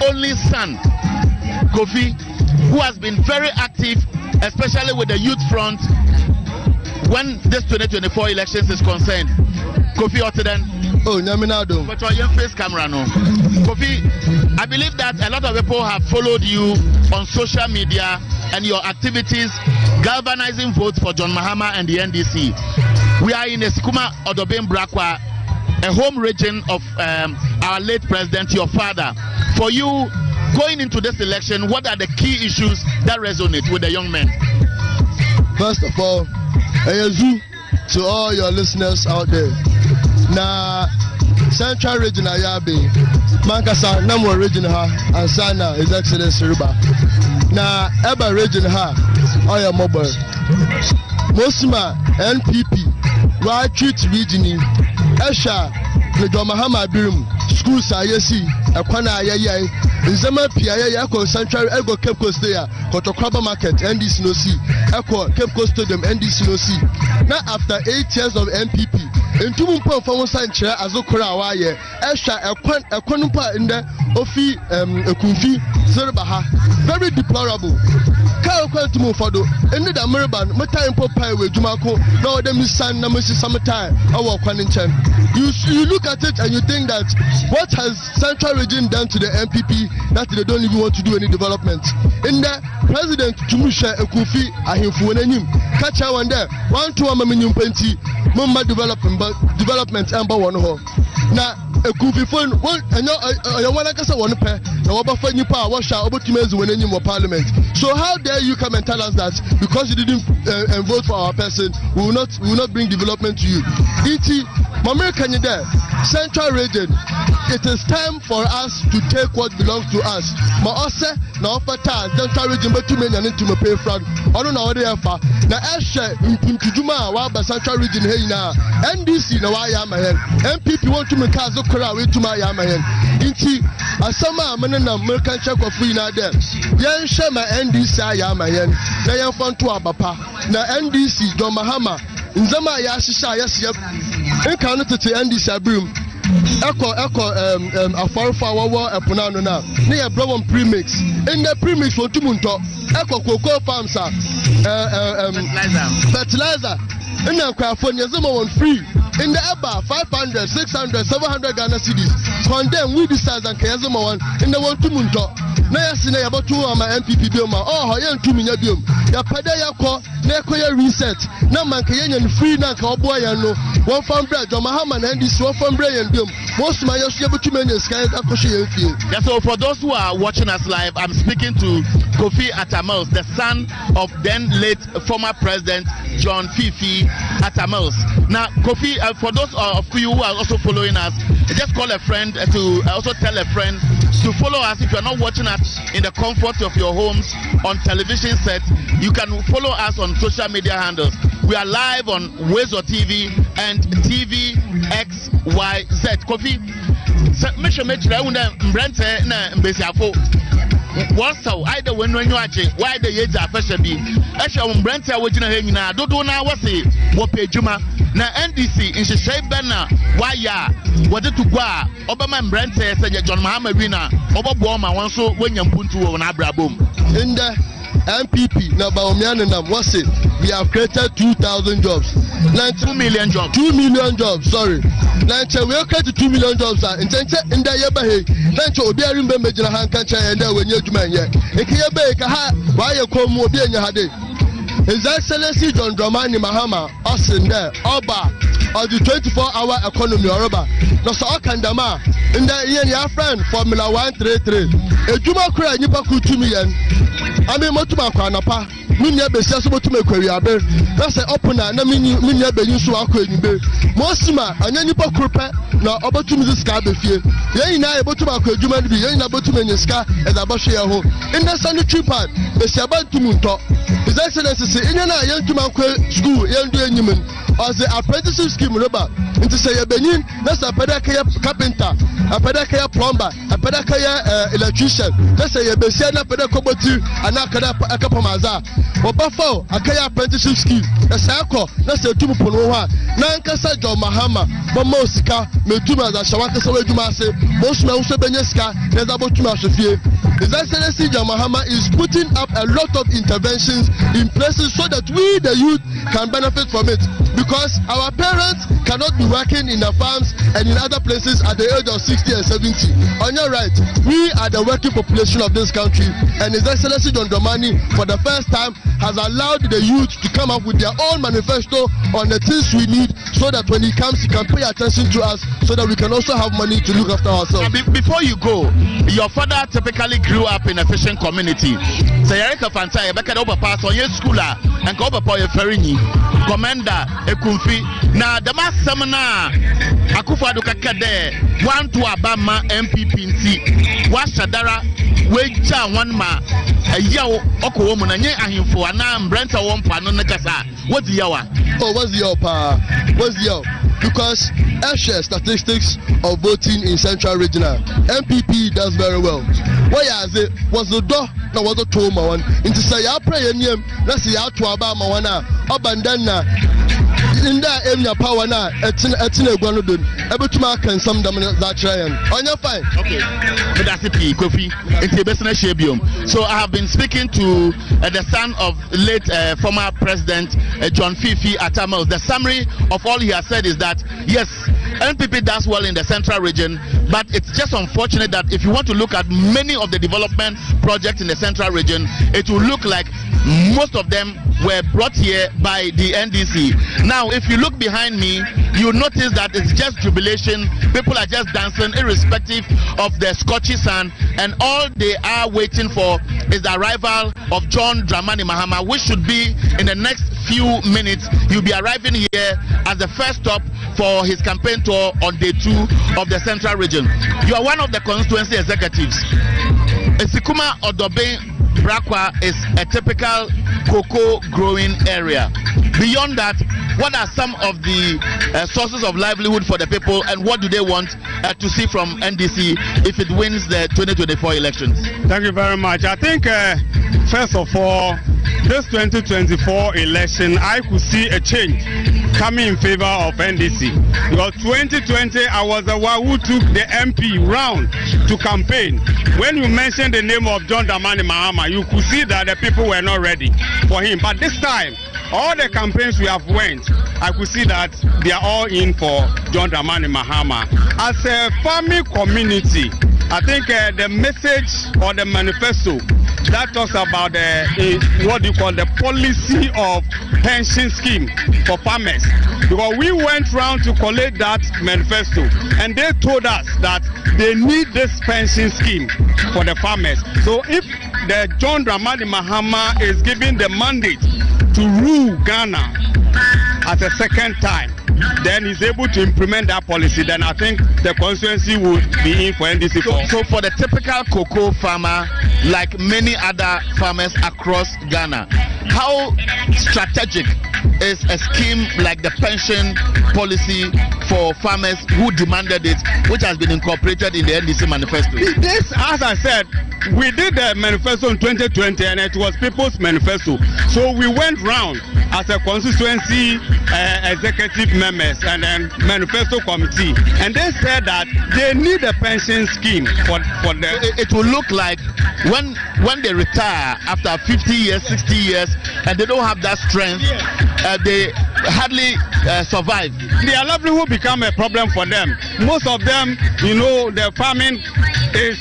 only son, Kofi, who has been very active, especially with the youth front when this 2024 elections is concerned. Kofi Oteden. Oh, Nyaminado. But your face camera no. Kofi, I believe that a lot of people have followed you on social media and your activities galvanizing votes for John Mahama and the NDC. We are in Esikuma Odobin Brakwa, a home region of our late president, your father. For you, going into this election, what are the key issues that resonate with the young men? First of all, a zoo to all your listeners out there. Na Central Region Ayabe, Mankasa Namo Region ha, and Sana His Excellency Riba. Na Eba Region ha, Oya Mobile. Mosima NPP, Right Treat Region, Esha, the Mahama Birum, School Sayesi, Akwana Ayay, Nzema Pia Yako Central Ego Cape Coast there, Kotokraba Market, NDC no see, Echo Cape Coast Stadium, NDC no see. Now after 8 years of MPP, in 2 months from Sancha Azokura Waye, Esha Equanumpa in the Ofi Kunfi Zerbaha, very deplorable. Kyle Quantum Fodo, ended a Muraban, Matai Popai with Jumako, no them is San Namusi Summertime, our Quaninchan. You look at it and you think that what has Central Region done to the MPP that they don't even want to do any development? In the President Tumusha Ekufi Ahimfuanim, catch one there, 1 2 Maminium Penti, Mumma development number 1 hole. Now, Ekufi phone, and you want to say 1 pair, now about new power, wash out about 2 months when any more parliament. So, how dare you come and tell us that because you didn't vote for our person, we will not bring development to you? E.T. American there, Central Region, it is time for us to take what belongs to us. Ma ose na offer tax Central Region but too many into me pay front. I don't know what they have. Na eshe mpujuma wa ba Central Region hey na NDC na wa ya mahen. MPP want to make us okra we to my ya mahen. Inti asama amene na American check of free na there. Yen she ma NDC ya mahen. Na yen fon to abapa. Na NDC John Mahama nzama ya shisha ya siya encounter to NDC abrum. Echo afarfa wawa epunano na ne ya bro premix in the premix for tumunto echo cocoa farms fertilizer in the California zama one free in the eba 500 600 700 Ghana cedis condemn we decide and kayazama one in the one tumunto na yasine ya batu ama MPP bill ma oh ya ntuminya bill ya pada ya ko na ekoya reset na man kayenya ni free na ka obo ya no one farm bread John Mahama na ndisi one farm bread and bill most man ya so batu menya sky akoshe ya fie. Yeah, so for those who are watching us live, I'm speaking to Kofi Atamils, the son of then late former president John Fifi Atamils. Now Kofi, for those of you who are also following us, just call a friend to also tell a friend to follow us. If you're not watching us in the comfort of your homes on television set, you can follow us on social media handles. We are live on Wezo TV and TVXYZ. Kofi, Mr. Mitchell, Brent, Mbesiafo. What's so either when you are why the years are pressure be? Actually, Brent, I was in a hanging now. Don't know what's it. What pay Juma? Now, NDC in the shape banner. Why, yeah, what did to go? Obama Brent said John Mahama winner. Over Boma, one so when you put to an Abra boom. In the MPP, now Baomian, what's it? We have created 2,000 jobs. 2 million jobs. 2 million jobs, sorry. We have created 2 million jobs. In the Yabahe, Lancho, Obiarim Bemajina Hankancha, and there when you're man yet. If you have why you come more being your hade. His Excellency John Dramani Mahama, Austin there, Oba, or the 24-hour economy, Oroba. No, so Kandama, in the year friend, Formula 133. A Juma Kura, Nipaku 2 million. I mean, Motuma Kwanapa. Minya besia so botu mekwari abe na se opuna na minya benyu so akwanyi be mosima anya nipa kropa na obotu mi ska be fie ye ina e botu akwadwuma bi ye ina botu menye ska e da bohwe ye ho in the sanitary pad besia bantum nto His Excellency say inya na ye ntuma kwa school ye ndu enyim or the apprenticeship scheme rubber into say a benin, that's a pedicare carpenter, a pedicare plumber, a pedicare electrician, let's say a Bessiana pedicoboti, and a capamaza, or Buffalo, a kaya apprenticeship scheme, a circle, that's a Tumuponoa, Nankasa John Mahama, Bomosika, Metuma, Shawaka Sawajumase, most Mausa Beneska, there's about Tuma Sofia. His Excellency John Mahama is putting up a lot of interventions in places so that we, the youth, can benefit from it. Because our parents cannot be working in the farms and in other places at the age of 60 and 70. On your right, we are the working population of this country, and His Excellency John Dramani, for the first time, has allowed the youth to come up with their own manifesto on the things we need, so that when he comes, he can pay attention to us, so that we can also have money to look after ourselves. Before you go, your father typically grew up in a fishing community. So Yerika Fanta, Rebecca Oberpass on your schooler, and Oberpa Ferini, Commander Ekumfi. Now, the mass seminar, Akufo-Addo Kakade, one to Abama MPPC, Washadara, Weja one ma, a yaw, Oko woman, and yet Ahimfo, and now Brenta Wompa, no Nakasa. What's the yawa? Oh, what's the yaw? What's the yaw? Because share statistics of voting in Central Regional, MPP does very well. Why is it? Was the door that was a told one into say our prayer name? Let's see how to about Mawana, Abandana. In that area, power now, at Guanudun, able to mark and some dominant that try on your fine. Okay, but that's it, Kofi, into business shabium. So I have been speaking to the son of late former President John Fifi Atamels. The summary of all he has said is that yes, NPP does well in the Central Region, but it's just unfortunate that if you want to look at many of the development projects in the Central Region, it will look like most of them were brought here by the NDC. Now, if you look behind me, you notice that it's just jubilation. People are just dancing irrespective of the scorchy sun, and all they are waiting for is the arrival of John Dramani Mahama, which should be in the next few minutes. He'll be arriving here as the first stop for his campaign tour on day 2 of the Central Region. You are one of the constituency executives. Esikuma Odobe Brakwa is a typical cocoa growing area. Beyond that, what are some of the sources of livelihood for the people, and what do they want to see from NDC if it wins the 2024 elections? Thank you very much. I think first of all, this 2024 election, I could see a change coming in favor of NDC. Because 2020, I was the one who took the MP round to campaign. When you mentioned the name of John Dramani Mahama, you could see that the people were not ready for him. But this time, all the campaigns we have went, I could see that they are all in for John Dramani Mahama. As a farming community, I think the message or the manifesto that talks about what you call the policy of pension scheme for farmers, because we went round to collect that manifesto and they told us that they need this pension scheme for the farmers. So if the John Dramani Mahama is given the mandate to rule Ghana as a second time, then he's able to implement that policy, then I think the constituency would be in for NDC. So for the typical cocoa farmer, like many other farmers across Ghana, how strategic is a scheme like the pension policy for farmers who demanded it, which has been incorporated in the NDC manifesto? This, as I said, we did the manifesto in 2020 and it was people's manifesto. So we went round as a constituency executive members and then manifesto committee, and they said that they need a pension scheme for the. It will look like when they retire after 50 years, 60 years, and they don't have that strength, they hardly survive. Their livelihood become a problem for them. Most of them, you know, the farming is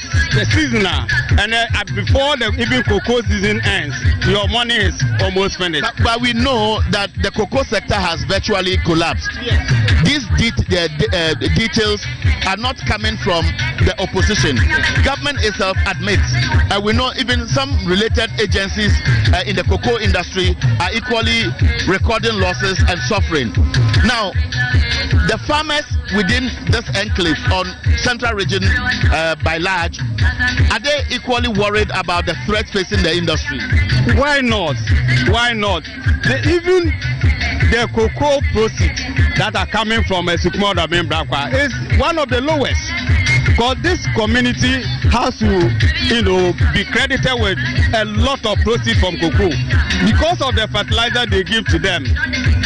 seasonal, and before the even cocoa season ends, your money is almost finished. But we know that the cocoa sector has virtually collapsed. Yes. these details are not coming from the opposition. Government itself admits, we know even some related agencies in the cocoa industry are equally recording losses and suffering. Now, the farmers within this enclave on Central Region by large, are they equally worried about the threats facing the industry? Why not? Why not? Even the cocoa proceeds that are coming from Sukumoda main Brakwa is one of the lowest. Because this community has to, be credited with a lot of proceeds from cocoa because of the fertilizer they give to them.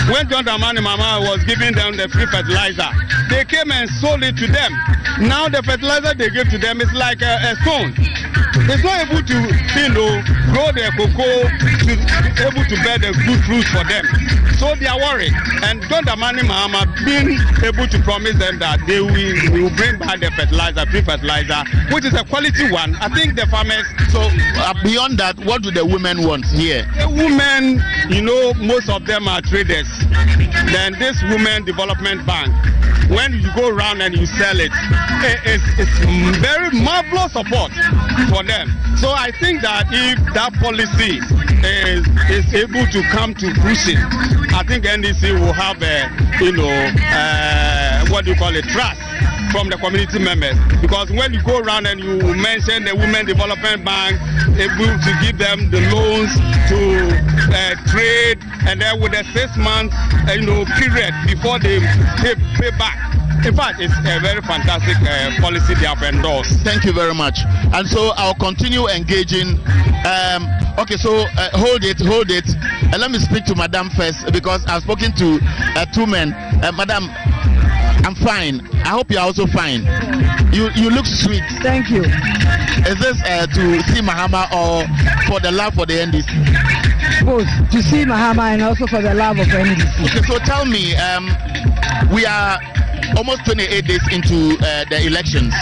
When John Dramani Mama was giving them the free fertilizer, they came and sold it to them. Now the fertilizer they give to them is like a stone. It's not able to, grow their cocoa to able to bear the good fruits for them. So they are worried. And John Dramani Mahama being able to promise them that they will bring back the fertilizer, free fertilizer, which is a quality one. I think the farmers. So beyond that, what do the women want here? The women, most of them are traders. Then this Women Development Bank, when you go around and you sell it, it's very marvelous support for them. So I think that if that policy is able to come to fruition, I think NDC will have trust from the community members. Because when you go around and you mention the Women Development Bank, able to give them the loans to trade, and then with a 6 month period before they pay back. In fact, it's a very fantastic policy they have endorsed. Thank you very much. And so I'll continue engaging. Okay, so hold it. Let me speak to Madam first, because I've spoken to 2 men. Madam, I'm fine. I hope you're also fine. You look sweet. Thank you. Is this to see Mahama or for the love for the NDC? Both, to see Mahama and also for the love of NDC. Okay, so tell me, we are almost 28 days into the elections,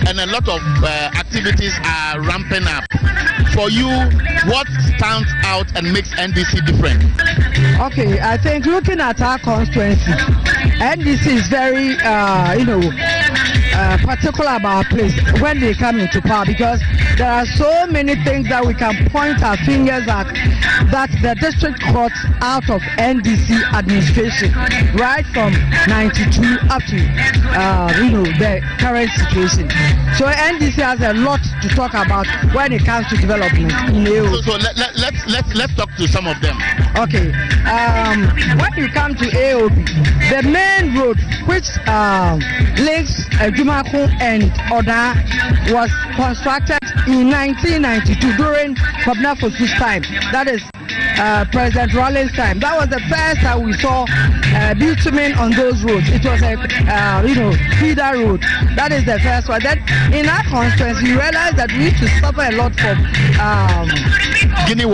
and a lot of activities are ramping up. For you, what stands out and makes NDC different? Okay, I think looking at our constituency, NDC is very, particular about our place when they come into power, because there are so many things that we can point our fingers at that the district courts out of NDC administration, right from 92 up to the current situation. So NDC has a lot to talk about when it comes to development in AO. So let's talk to some of them. Okay, when you come to AOB, the main road which links Jumaku and Oda was constructed in 1992 during Kwabena Fosu's time. That is President Rawlings' time. That was the first time we saw bitumen on those roads. It was a feeder road. That is the first one. Then in our constituency, we realized that we used to suffer a lot from Guinea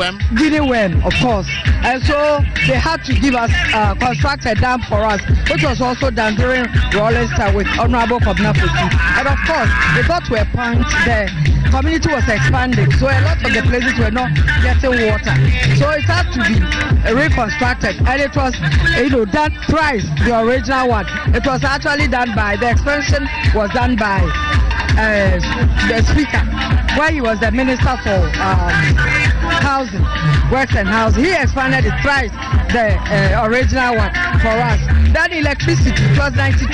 worm, of course. And so they had to give us construct a dam for us, which was also done during Rawlings' time with Honorable Kwabena Fosu. And of course, they got to a point the community was expanding, so a lot of the places were not getting water. So it had to be reconstructed, and it was done thrice the original one. It was actually done by, the expansion was done by the speaker, where he was the minister for housing, works and housing. He expanded it thrice the original one for us. Then electricity, it was 92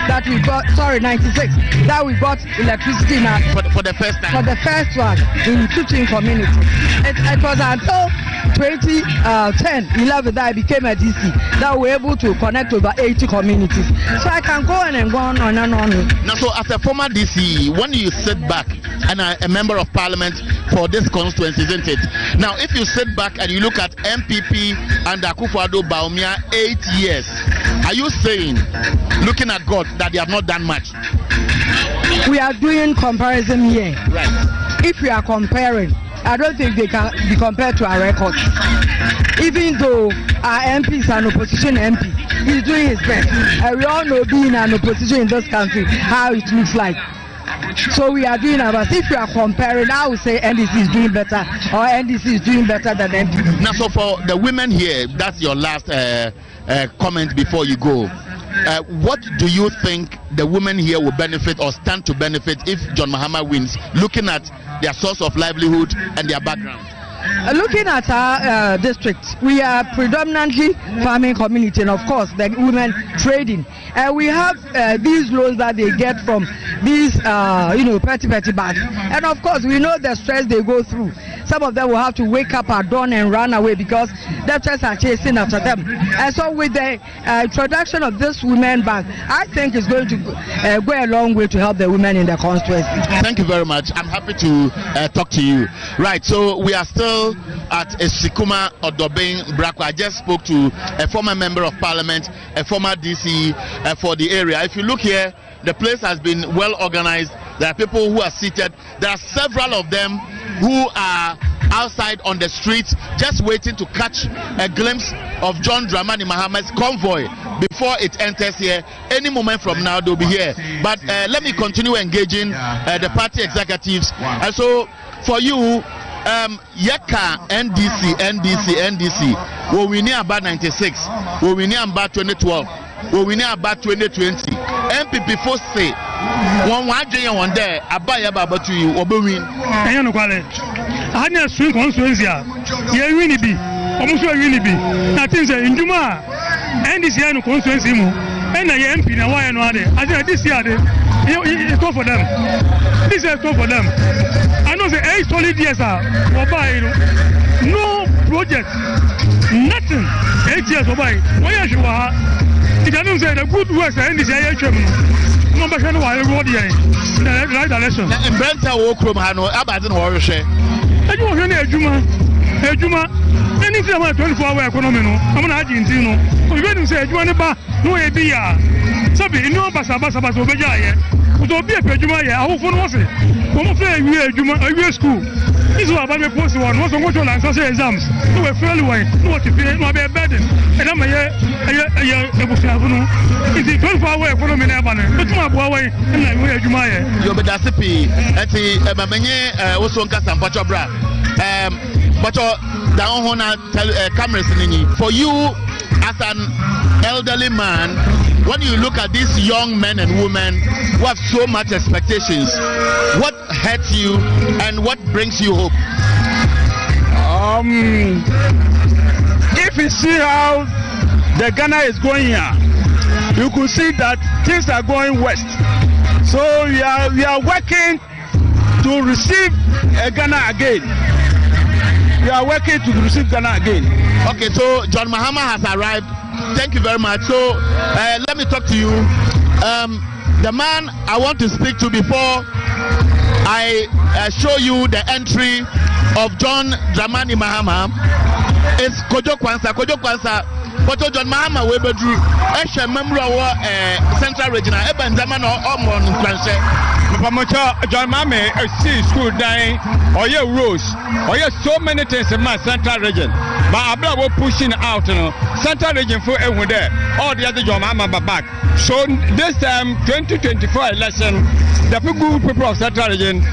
that we got, 96 that we got electricity now for the first time. For the first one in 15 communities. It was until 2010-11 that I became a DC that we were able to connect over 80 communities. So I can go on and go on and on. Now, so as a former DC, when you sit back and a member of parliament for this constituency, isn't it? Now, if you sit back and you look at MPP and Akufo-Addo Bawumia 8 years, are you saying, looking at God, that they have not done much? We are doing comparison here. Right. If we are comparing, I don't think they can be compared to our records. Even though our MP is an opposition MP, he's doing his best. And we all know being an opposition in this country, how it looks like. So we are doing our best. If you are comparing, I would say NDC is doing better, or NDC is doing better than MP. Now, so for the women here, that's your last comment before you go. what do you think the women here will benefit or stand to benefit if John Mahama wins, looking at their source of livelihood and their background? Looking at our district, we are predominantly farming community, and of course the women trading. We have these loans that they get from these petty banks, and of course we know the stress they go through. Some of them will have to wake up at dawn and run away because debtors are chasing after them. And so with the introduction of this women bank, I think it's going to go a long way to help the women in the constituency. Thank you very much. I'm happy to talk to you. Right, so we are still at Esikuma Odobeng Brakwa. I just spoke to a former member of parliament, a former DC for the area. If you look here, the place has been well organized. There are people who are seated. There are several of them who are outside on the streets just waiting to catch a glimpse of John Dramani Mahama's convoy before it enters here. Any moment from now they'll be here. But let me continue engaging the party executives. And so for you, Yeka NDC we win about 96, we win about 2012, we win about 2020. MPP for say one day one day abaya baba to you win. No quality. I had a swing constituency. Yeah, win be. Almost win be. That things in Juma NDC no constituency and I MP now why no other. I think this year it's tough for them. This is tough for them. I know the 8 solid years are no project, nothing. 8 years why you are. It doesn't say the good works and this no back no why go there in the right direction. In Brenta Okrom Hano Abadan Horror. I don't want a Juma. Anything about 24-hour economy. I'm not Argentino. We didn't say you want to buy no idea. Sabi no basa obeja here. So be a Juma here. I hope for was it. Come play Juma a school. This is about me post one. Was on to answer exams. No a fairly way. No what to feel. No be a burden. And I'm here. It's the 24-hour economy never. But my boy and I Juma here. You be dasipi. Eti mamenye also nkasa mpacho bra. But down on cameras for you as an elderly man, when you look at these young men and women who have so much expectations, what hurts you and what brings you hope? If you see how the Ghana is going here, you could see that things are going west. So we are working to receive Ghana again. We are working to receive Ghana again. Okay, so John Mahama has arrived. Thank you very much. So let me talk to you. The man I want to speak to before I show you the entry of John Dramani Mahama is Kojo Kwanza. Kojo Kwanza. But John Mahama we bedru ehwe member of Central Region Eben Zaman or mon Kwanse. John Mahama see school dying or your rules or so many things in my Central Region. But Abla was pushing out, Central Region for everyone there. All the other John Mahama back. So this time 2024 election, the people of Central Region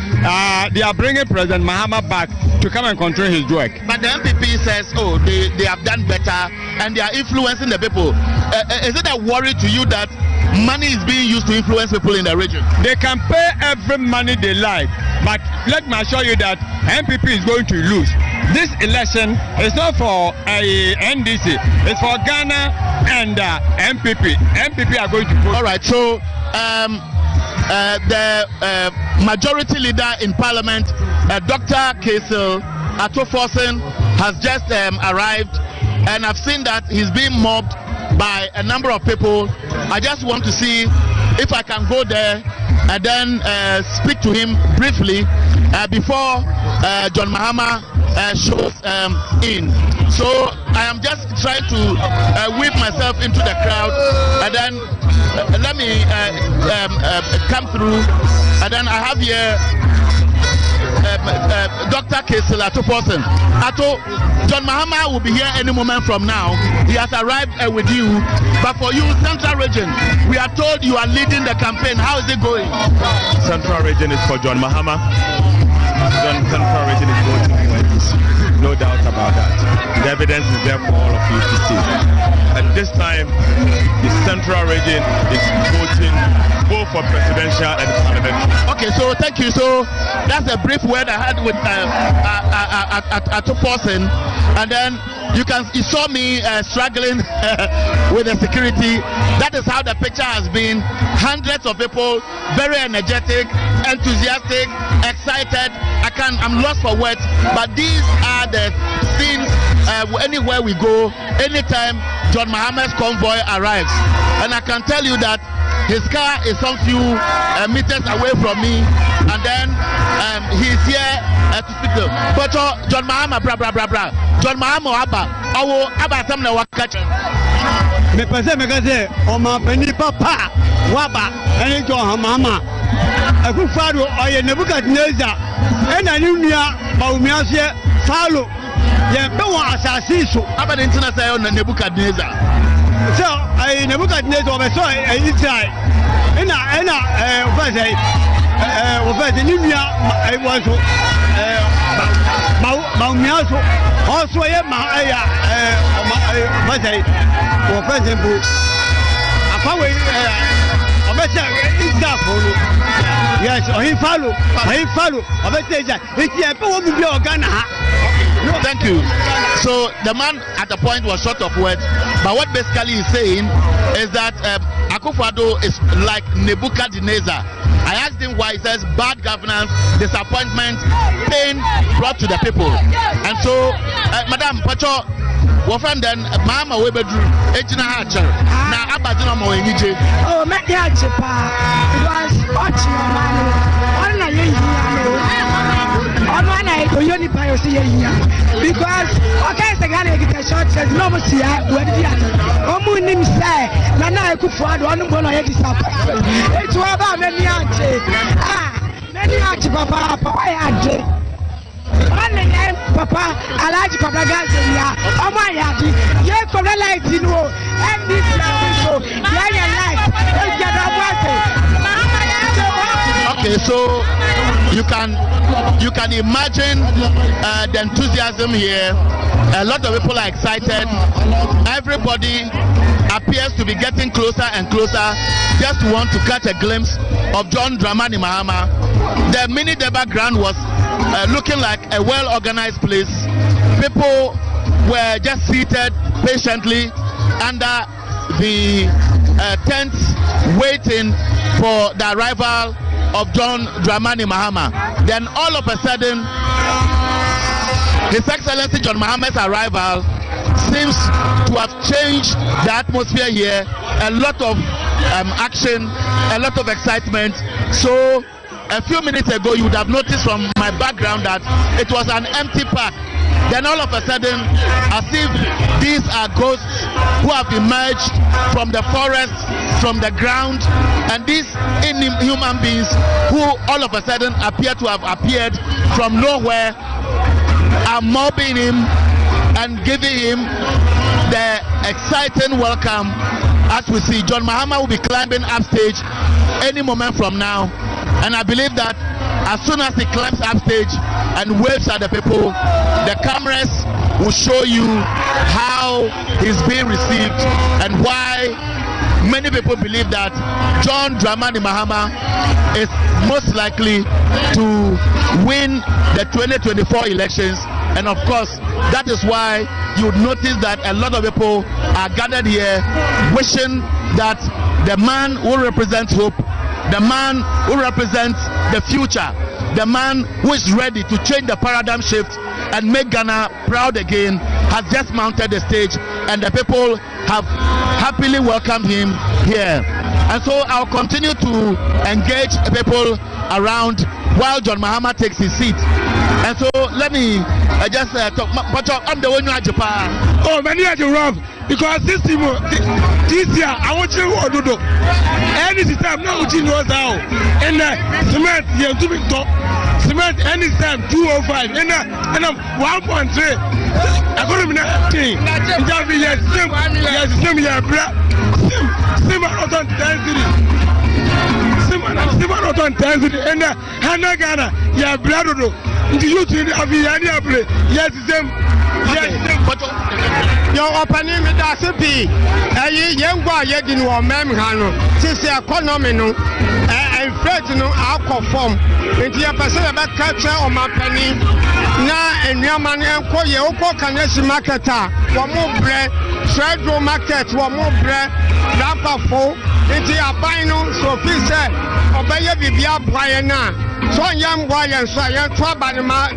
they are bringing President Mahama back to come and control his work. But the MPP says, oh, they have done better and they are influencing the people. Is it a worry to you that money is being used to influence people in the region? They can pay every money they like, but let me assure you that MPP is going to lose. This election is not for NDC, it's for Ghana and MPP. MPP are going to vote. All right, so the majority leader in parliament, Dr. Kasil Atoforsen, has just arrived, and I've seen that he's being mobbed by a number of people. I just want to see if I can go there and then speak to him briefly before John Mahama shows in. So I am just trying to weave myself into the crowd, and then let me come through, and then I have here Dr. Kasil Atoforsen. John Mahama will be here any moment from now. He has arrived with you. But for you, Central Region, we are told you are leading the campaign. How is it going? Central Region is for John Mahama. Central Region is going to win. No doubt about that. The evidence is there for all of you to see. And this time, the Central Region is voting both for presidential and parliamentary. Okay, so thank you. So that's a brief word I had with Ato Person, and then you saw me struggling with the security. That is how the picture has been. Hundreds of people, very energetic, enthusiastic, excited. I'm lost for words, but these are the scenes anywhere we go, anytime John Mahama's convoy arrives. And I can tell you that his car is some few meters away from me, and then he's here to speak to. But John Mahama, bra. John Mahama Abba Samna Wakacha. Me pese me kaze o ma pani papa waba eni John Mahama akufado oye Nebukadnezar ena ni nua bawumiase falo ye be won asase so aba de ntina say on Nebukadnezar so ai Nebukadnezar be so Israel ena ofese ni nua ai wanso bawumiaso also ye ma aya ofese ofese afawe obese Israel folo yes he follow obese Israel eti e pe wo bi Ghana ha. Thank you. So the man at the point was short of words, but what basically he's saying is that Akufo-Addo is like Nebuchadnezzar. I asked him why. He says bad governance, disappointment, pain brought to the people. And so, Madam Pacho, Wofan then Mahama Webedru, Ejina Hacher, na Abadina Mo Enije. Oh, make ya chepa. It was watching your money. All na ye because okay the Ghana get short says no more see when the nim say na na Akufo-Addo onu go no ye disappoint it was about many auntie papa why auntie only papa Alhaji Kwabagaze ya omo ayadi ye ko light no and this so ya life e get about Okay, so you can imagine the enthusiasm here. A lot of people are excited. Everybody appears to be getting closer and closer, just to want to catch a glimpse of John Dramani Mahama. The mini background was looking like a well-organized place. People were just seated patiently under the tents, waiting for the arrival of John Dramani Mahama. Then all of a sudden, His Excellency John Mahama's arrival seems to have changed the atmosphere here. A lot of action, a lot of excitement. So a few minutes ago you would have noticed from my background that it was an empty park. Then all of a sudden, as if these are ghosts who have emerged from the forest, from the ground, and these inhuman beings who all of a sudden appear to have appeared from nowhere are mobbing him and giving him the exciting welcome. As we see, John Mahama will be climbing upstage any moment from now, and I believe that as soon as he climbs upstage and waves at the people, the cameras will show you how he's being received and why many people believe that John Dramani Mahama is most likely to win the 2024 elections. And of course, that is why you would notice that a lot of people are gathered here wishing that the man who represents hope, the man who represents the future, the man who is ready to change the paradigm shift and make Ghana proud again, has just mounted the stage, and the people have happily welcomed him here. And so I'll continue to engage people around while John Mahama takes his seat. And so let me just talk. But I'm the one who has Japan. Oh, many are wrong because this year I want you to do. Any time now, you know now. And cement, you have to be top. Cement anytime 205. And I'm 1.3. I got him nothing. Yes, same year, black. Same out on 10 city. Same out on 10 city. And Hanagana, yeah, blood. The youth in Aviania play. Yes, same. Yes, same. Your opening with us be a young boy, yet in one mem hano, since the economy no, and fret no alcohol form, into your person about culture or my penny. Now, and your man and call your Kanesi marketer, one more bread, trade market, one more bread, rapper for, into your final, so please say, obey your Bibia Briana. So young boy and so young trouble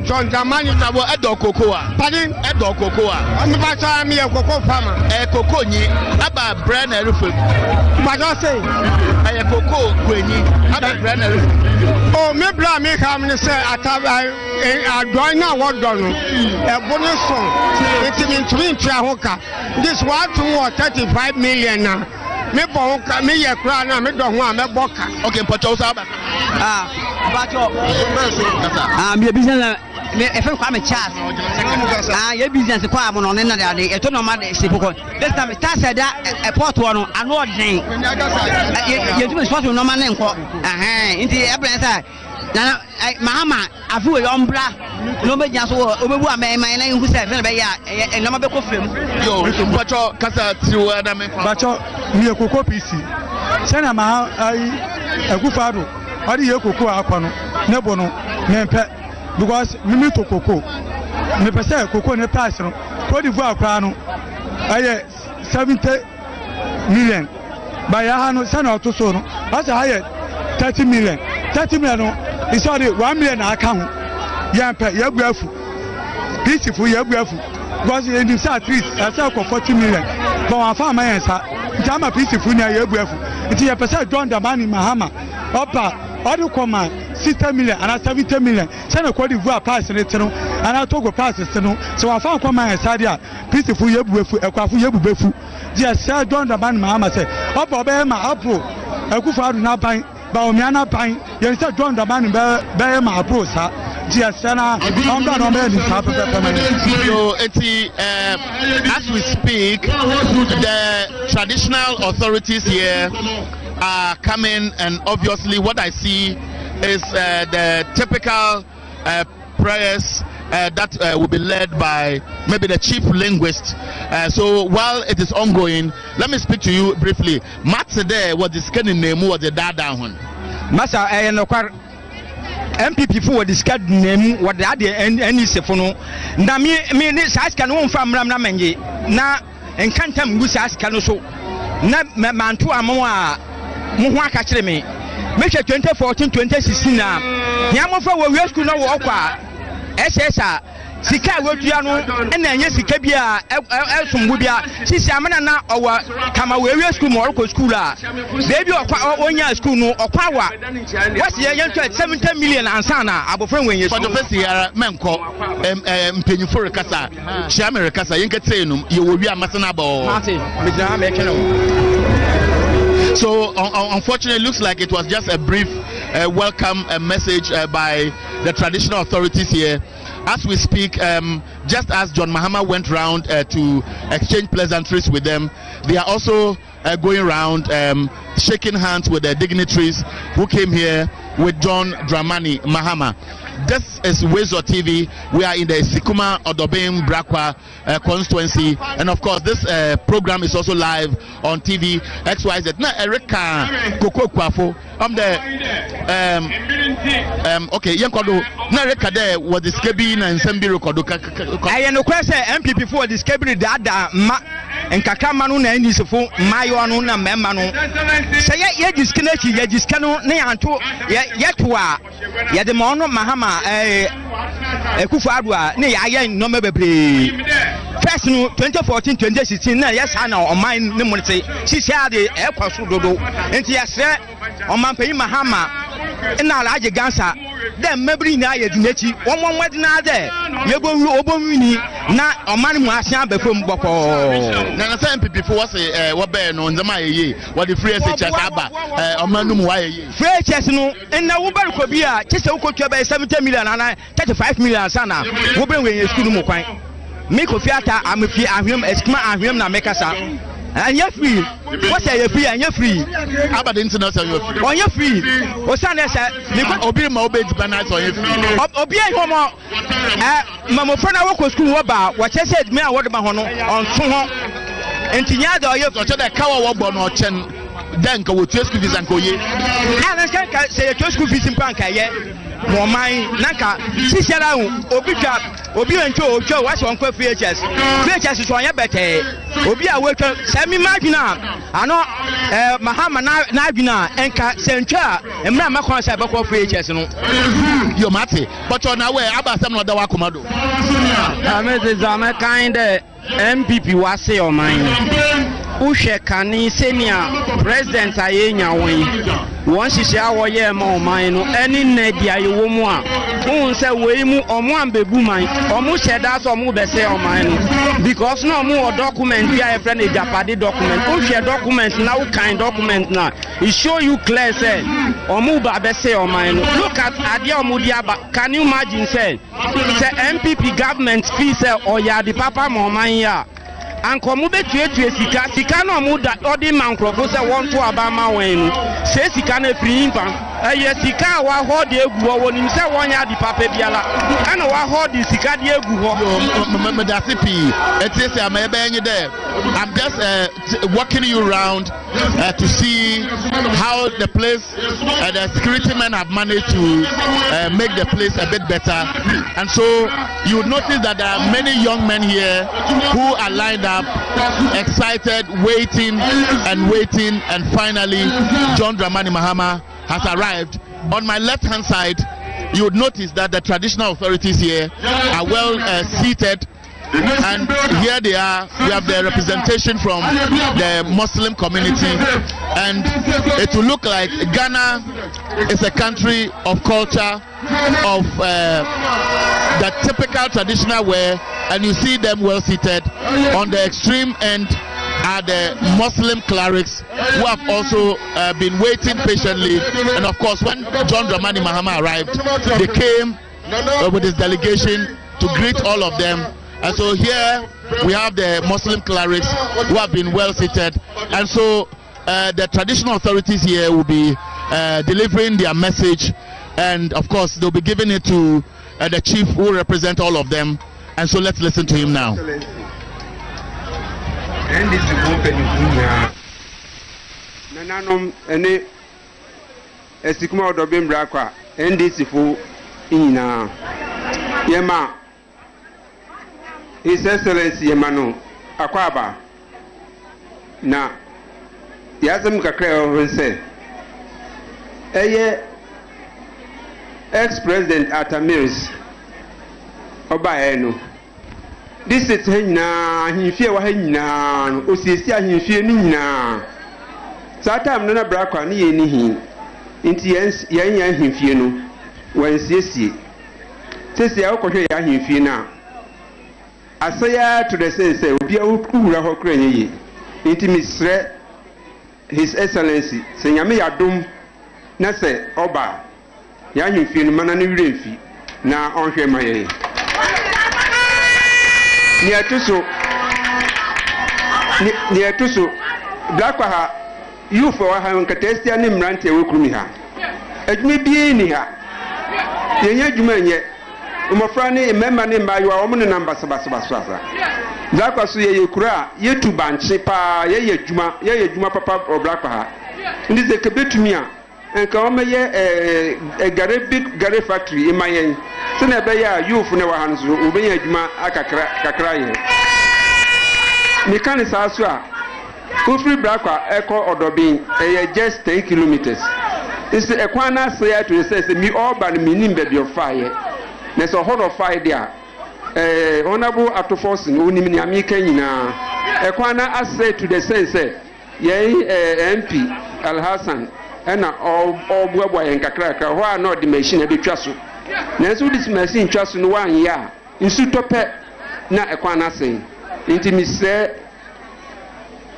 John Dramani Edo Cocoa. Pardon? Edo Cocoa. I'm about to be a cocoa farmer. Cocoa ni aba brand and roof. But I say, I cocoa queenie, aba brand and roof. Oh, me bra me come and say I do now what done. A bonus song. It's in twin Trahoka. This one to 35 million now. Me bonka me ye crown me don't want me boka. Okay, Pachosa. Me business me if I come chance. Your business kwa mo no na dey e to no ma dey sipoko. This time start said that a port one ano odin. You do sport no ma na nko. Nti e plan say na Mahama afu e ombra no be jan so obebu amen na nhu say fe be ya e no ma be ko frem. Yo, Pacho kasa tiwa na me. Pacho me ekoko PC. Sena ma ai ekufado. Adi ye koko akwa no nebo no mempe because mimi to koko me pese koko ne price no Cote d'Ivoire akwa no aye 70 million ba ya ha no se na oto so no asa aye 30 million no is already 1 million aka ho yampe ye buafu peaceful ye buafu because in the at least asa ko 40 million but wa fa ma yensa jama peaceful na ye buafu nti ye pese John Dramani Mahama opa Odu koma 60 million and 70 million. Send Cote d'Ivoire price in it, and I talk with prices. So I found Koma and Sadia, peaceful Yebu, a Kwafu Yebu Befu. Just Sir John Dramani Mahama said, Up Obama, Apo, a Kufa not buying, Baomiana buying, you said John Dramani Bayama Apro, sir. Just Sana, I'm not on any type of so as we speak, the traditional authorities here are coming, and obviously what I see is the typical prayers that will be led by maybe the chief linguist. So while it is ongoing, let me speak to you briefly. Matsede was the scanning name was the dada one. Masa MPP for the scan name what the other any sefono. Na me sas can one from Ramna Mengi. Na encantam gusas canoso. Na mantu amoa. Muhwa ka kire me make 2014-2016 na yamofa wo school na wo kwa SSA sika wodua no na anya sika bia esombu bia sisi amana na owa kama we school mo ko school a baby okwa onya school no okwa wa wasi ye 70 million ansana abofren wenye school for the first year menko mpenyufo rekasa chiame rekasa yenkete enum ye wo wi amasana ba mate bidra me keno. So unfortunately, it looks like it was just a brief welcome message by the traditional authorities here. As we speak, just as John Mahama went round to exchange pleasantries with them, they are also going around shaking hands with the dignitaries who came here with John Dramani Mahama. This is Wezo TV. We are in the Sikuma Odobim Brakwa constituency, and of course this program is also live on TV XYZ. Na Erika Koko Kwafo. I'm the okay. Yankodo. Na Erika there was the skebi na nsembiro kodo. I no question MPP for the skebi dada ma enkaka manu na ndi sefo mayo anu na memma no. Say ye disconnect ye discano na anto ye to a ye de mo no Mahama Ekufo-Addo na ya no bebre first no 2014-2016 na yes na oman ne monete sisi ade ekwaso dodo enti yesre oman peyi Mahama na alaje gansa dem mebri na ye dinachi won wadi na de yebo obomwini na oman mu asia befom boko na say MPP for was wo be no nzema yeye what the free SHS aba oman no mu wa yeye free SHS no na wo bar ko bi a chese wo kotwa be 70 million and 35 million sana wo be we school mu kwan me ko fiata amfi ahwem eskuma ahwem na mekasa anya free what say you free anya free aba the internet say you free onya free o sana say obi ma obe di banana so you free obi e homo mamofra na wako school wo ba wa che said me a wo de ma ho no onso ho entinya da oye so che da kawa wo bo no chen den ka wo school fees an ko ye na ka say school fees mpan ka ye mo man nanka sisiara obi twa obi entwo otwa wa so onko VHS so anya bete obi a wetwa sami madwina ano Mahama na adwina enka sentwa emra makon say bakọ VHS no yo mate but on away abasem no da wa komado ameze zama kind MPP wa say o man uhwe kani senior president ayenya won hihye awoye ma o man no eni nadi ayewo mu a won say we mu omo ambebu man omo sheda so omo be say o man no because no omo document ya friend e japade document uhwe document na wo kind document na it show you clear say omo ba be say o man no look at ade omo dia ba can you imagine say MPP government fee say oya the papa mo man ya anko mu betuetue sika no mu da odi mankrofo se won to abama wen no se sika na free impa eye sika wa ho de egu ho wonim se wonya di papa biala ana wa ho di sika de egu ho me da sipi etese am ebe enyi there I'm just walking you around to see how the place the security men have managed to make the place a bit better, and so you would notice that there are many young men here who are lined up, excited, waiting, and finally John Dramani Mahama has arrived. On my left hand side, you would notice that the traditional authorities here are well seated, and here they are. We have the representation from the Muslim community, and it will look like Ghana is a country of culture, of the typical traditional wear, and you see them well seated. On the extreme end are the Muslim clerics who have also been waiting patiently, and of course when John Dramani Mahama arrived, they came with his delegation to greet all of them. And so here we have the Muslim clerics who have been well seated, and so the traditional authorities here will be delivering their message, and of course they'll be giving it to the chief who will represent all of them. And so let's listen to him now. His Excellency Emmanuel Akwaba na yazam kakra o say ex-president Atamirs Obaeno this is hina himfie wa hina osiesia himfie ni nyina satam no na Brakwa ni ye ni hin nti yan himfie no wansiesie sese akohwe ya himfie na asaya to the sense obi awura ho kra nyeye nti misre His Excellency senyame yadom na se oba ya himfie no mana ne wuremfi na onhwe maye ni atuso Brakwa ha yufo wa ha nkatestia ne mrante wekumi ha adwuma bie ni ha yenya adwuma nye umofra ne memma ne mbayo a omne namba sabasabasa Brakwa so ye kura ye tubanche pa ye adwuma papa Brakwa ha ndi ze kebetumi a enka omeye gare factory imayen se na be ya youth ne wa hanso obenya adwuma akakra ye ni kan sa so a ofri Brakwa eko odobin just 10 kilometers is ekwana say to say me urban minim be of fire na so hot of fire there honorable atofos ni onim ni amika nyina ekwana assay to the sense ye MP Al Hassan ena obuabua yen kakra ho a no de machine betwa so na so this machine twa so no wan ya nsu tope na ekwana assay nti misre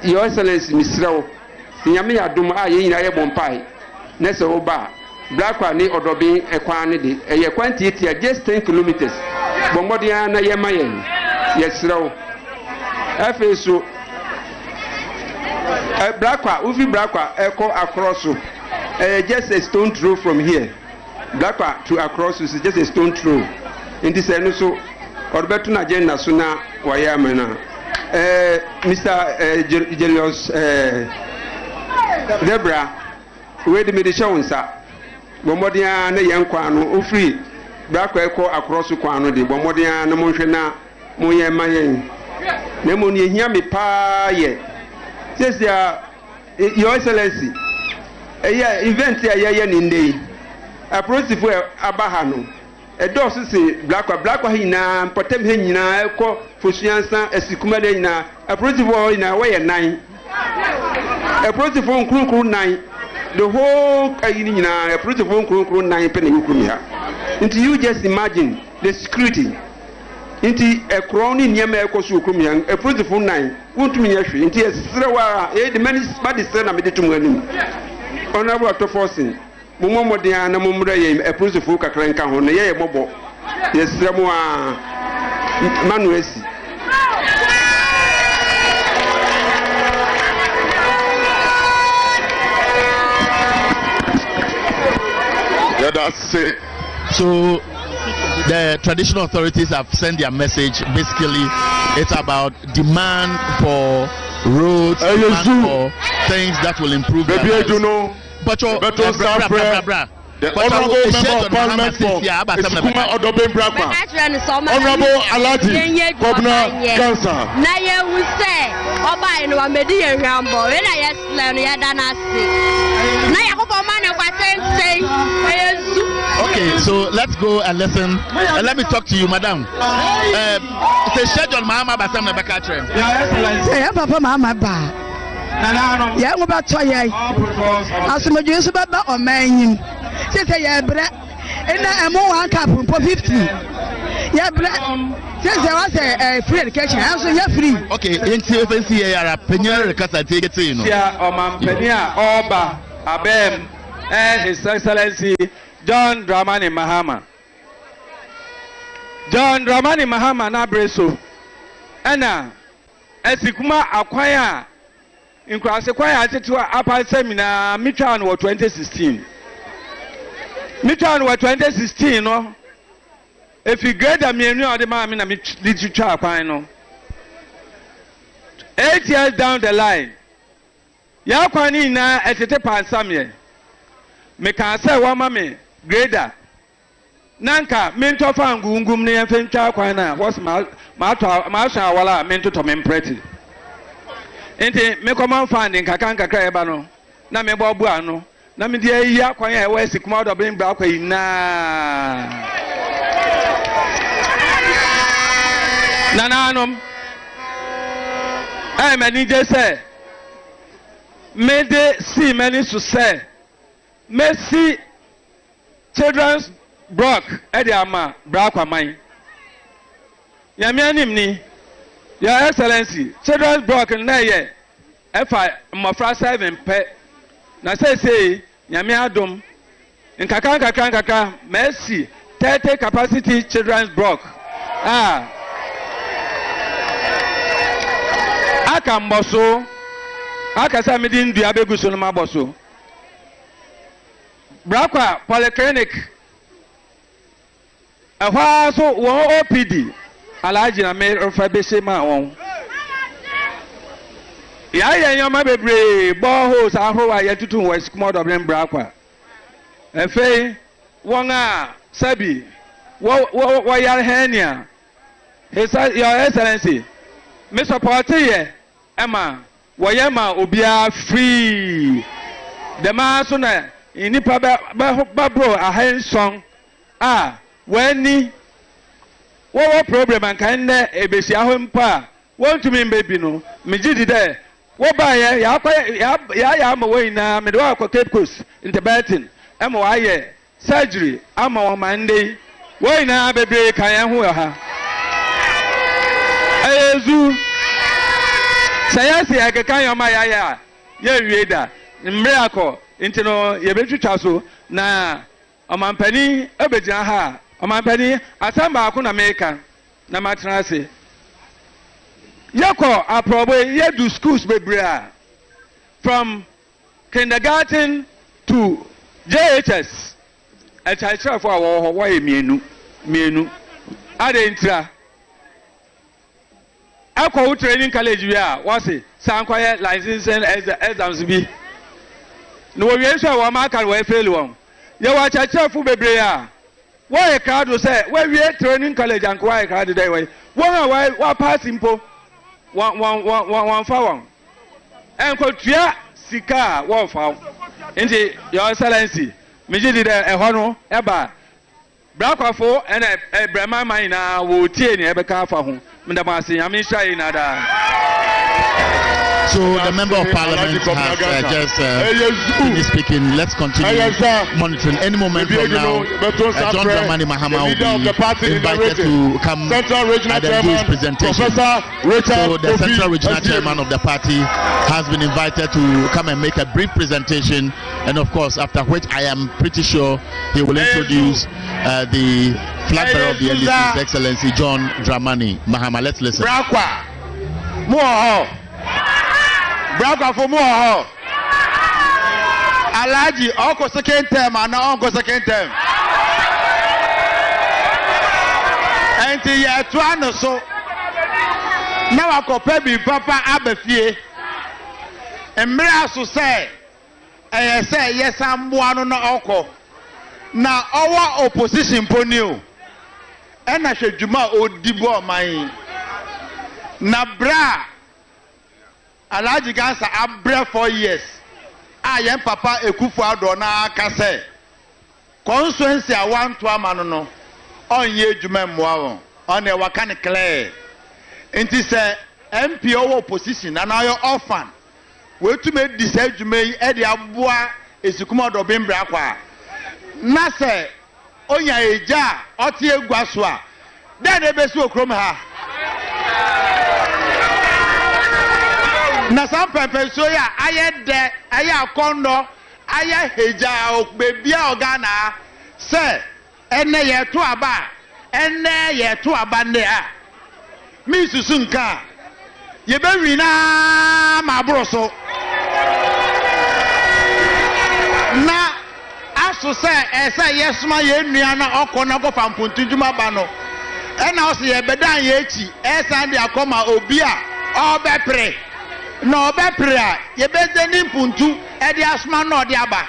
Your Excellency misrew nyame yadom a ye nyina ye bompai na se oba Brakwa ni odobin ekwan ne de ye kwanti etia just 10 kilometers bombodia na ye mayen yesrew afeso Brakwa ufi Brakwa eko across just a stone throw from here Brakwa to across is just a stone throw in this no so ɔdebɛto no agenda so na wɔyɛ ama no Mr. Julius Debra wei de mede hyɛ wo nsa bɔ mmɔden a na yɛn kwan no ofiri Brakwa ɛkɔ akorɔ so kwan no de bɔ mmɔden a na monhwɛ na monyɛ ma yɛn na mmom ne yɛhia me paa yɛ sɛsi a Your Excellency ɛyɛ event a yɛyɛ ne nde yi apolisifoɔ aba ha no ɛdɔɔso se Brakwa ha nyinaa mpɔtam ha nyinaa ɛkɔ fosuansa asikuma da nyinaa apolisifoɔ hɔ nyinaa wɔyɛ 9 apolisifoɔ nkurunkuru 9 the whole ayi nyinaa apolisifoɔ nkurunkuru 9 pɛ na yɛkuru ha nti you just imagine the security nti ɛkorɔ ne nneɛma ɛkɔ so okurum ya apolisifoɔ 9 wontumi nyɛ hwee nti ɛsrɛ wa ɛyɛ de mani bade srɛ na mede tum anim honorable Atoforsin mumɔmɔden na mummrɛ yɛ apolisifoɔ kakra nka ho na yɛyɛ mɔbɔ yɛsrɛ mu a manu asi yeah, that's it. So the traditional authorities have sent their message. Basically, it's about demand for roads, demand for things that will improve their lives. But the Honorable Member of Parliament for Iskuma Odobe Brakwa, Honorable Alhaji Governor Gansa. Okay, so let's go and listen. Let me talk to you, madam. It's a schedule, Mahama Basam Nebekatre. Yeah, Papa Mahama Ba. Yeah, what about Toya? As a major about or man, say, yeah, Brett, and I'm more cap for 50. Yeah, Brett. Since there was a free education, also you're free. Okay, in CFNC, are a penny because I take it in. Yeah, Penia, Oba, Abem, and His Excellency John Dramani Mahama. John Dramani Mahama Nabreso. Anna, Esikuma acquire in Krasequire to upper seminar, Mitran or 2016. Mitran or 2016, no? If you grade a million or the man in a literature, final 8 years down the line, Yakwani na at the pan some year. Me can say one mammy, grader. Nanka, Minto Fangungum near Fincha Quina was Marsha Walla, Minto Tom Pretty. Ente me command finding Kakanka Crabano, Name Bobuano, Namidia Yaquia West Commodore Bring Brakwa na. Nananum, I may just say, may they see many to say, may see children's Brock, Ediama, Brakwa mine. Yamianimni, Your Excellency, children's Brock and Naye, F.I. Mafra 7 pet. Na say, Yamiadum, in Kakanka, Mercy, 30 capacity children's Brock. Aka mboso aka samedi ndu abeguso no maboso Brakwa polyclinic ahwa so wo OPD Alhaji na me refa bese ma won ya nyoma bebre boreholes ahrowa yetutu west commodore bren Brakwa efe won a sabi wo yar hania Your Excellency me support here Emma Wayama Obia free the man so na inipa babro a hand song when what problem and kind ebesi ahompa want to me baby no me gidi there what buy ya ma way na me do akwa Cape Coast in the Tibetan Emma waye surgery ama o Monday way na bebre kan ho ha ezu sayasi agaka yoma ya wieda miracle intino yebetwitwa so na omampani ebegina ha omampani asamba akuna meka na matrase yako aprobo yedu schools bebrea from kindergarten to JHS a child for our mienu adentra akɔ training college wi a wɔse san kɔyɛ licensing exams bi na wɔwie nso a wɔn aka no wɔyɛ fail wɔn yɛwɔ akyerɛkyerɛfo bebree a wɔyɛ krado sɛ wɔawie training college anko wɔyɛ krado dɛ wɔyɛ wɔn a wɔapaase mpo wɔn fa wɔn ɛnkɔtua sika a wɔn fa wɔn nti your excellency megye di dɛ ɛhɔ no ɛba brakwafo ɛna brɛma man nyinaa wɔtie ne ɛbɛka afa ho ndamase nyame nhyira yi nada. So the member of parliament has just finished speaking. Let's continue monitoring. Any moment from now, John Dramani Mahama will be invited to come and do his presentation. So the Central Regional Chairman of the party has been invited to come and make a brief presentation, and of course, after which I am pretty sure he will introduce the flag bearer of the NDC, His Excellency John Dramani Mahama. Let's listen. Brakwa for more. Alaji, Uncle second term, and Uncle second term. And the year 2 so. Now I compare me, Papa Abefie. And me also say, I say, yes, I'm one no Uncle. Now our opposition ponyo. And I should Juma Odibo mine. Na bra. Alaji Gansa abre 4 years. Ayen papa Ekufuado na kase. Constituency a want to amano no. Onye dwuma mmoa won. On e waka ne clear. Enti se MP owo opposition na yo orphan. We to make this dwuma yi e de aboa esikuma do bembra kwa. Na se onya eja ote egua so a. Den e besu okrom ha. Na some people so ya aye akondo aye heja bebia ogana se ene ye to aba ne a mi susu nka ye be wi na ma bro so na aso se yesuma ye nua na okona go fampuntu djuma ba no ena o se ye bedan ye echi de akoma obi a obepre na obepre ye beze ni mpuntu e de asma na ode aba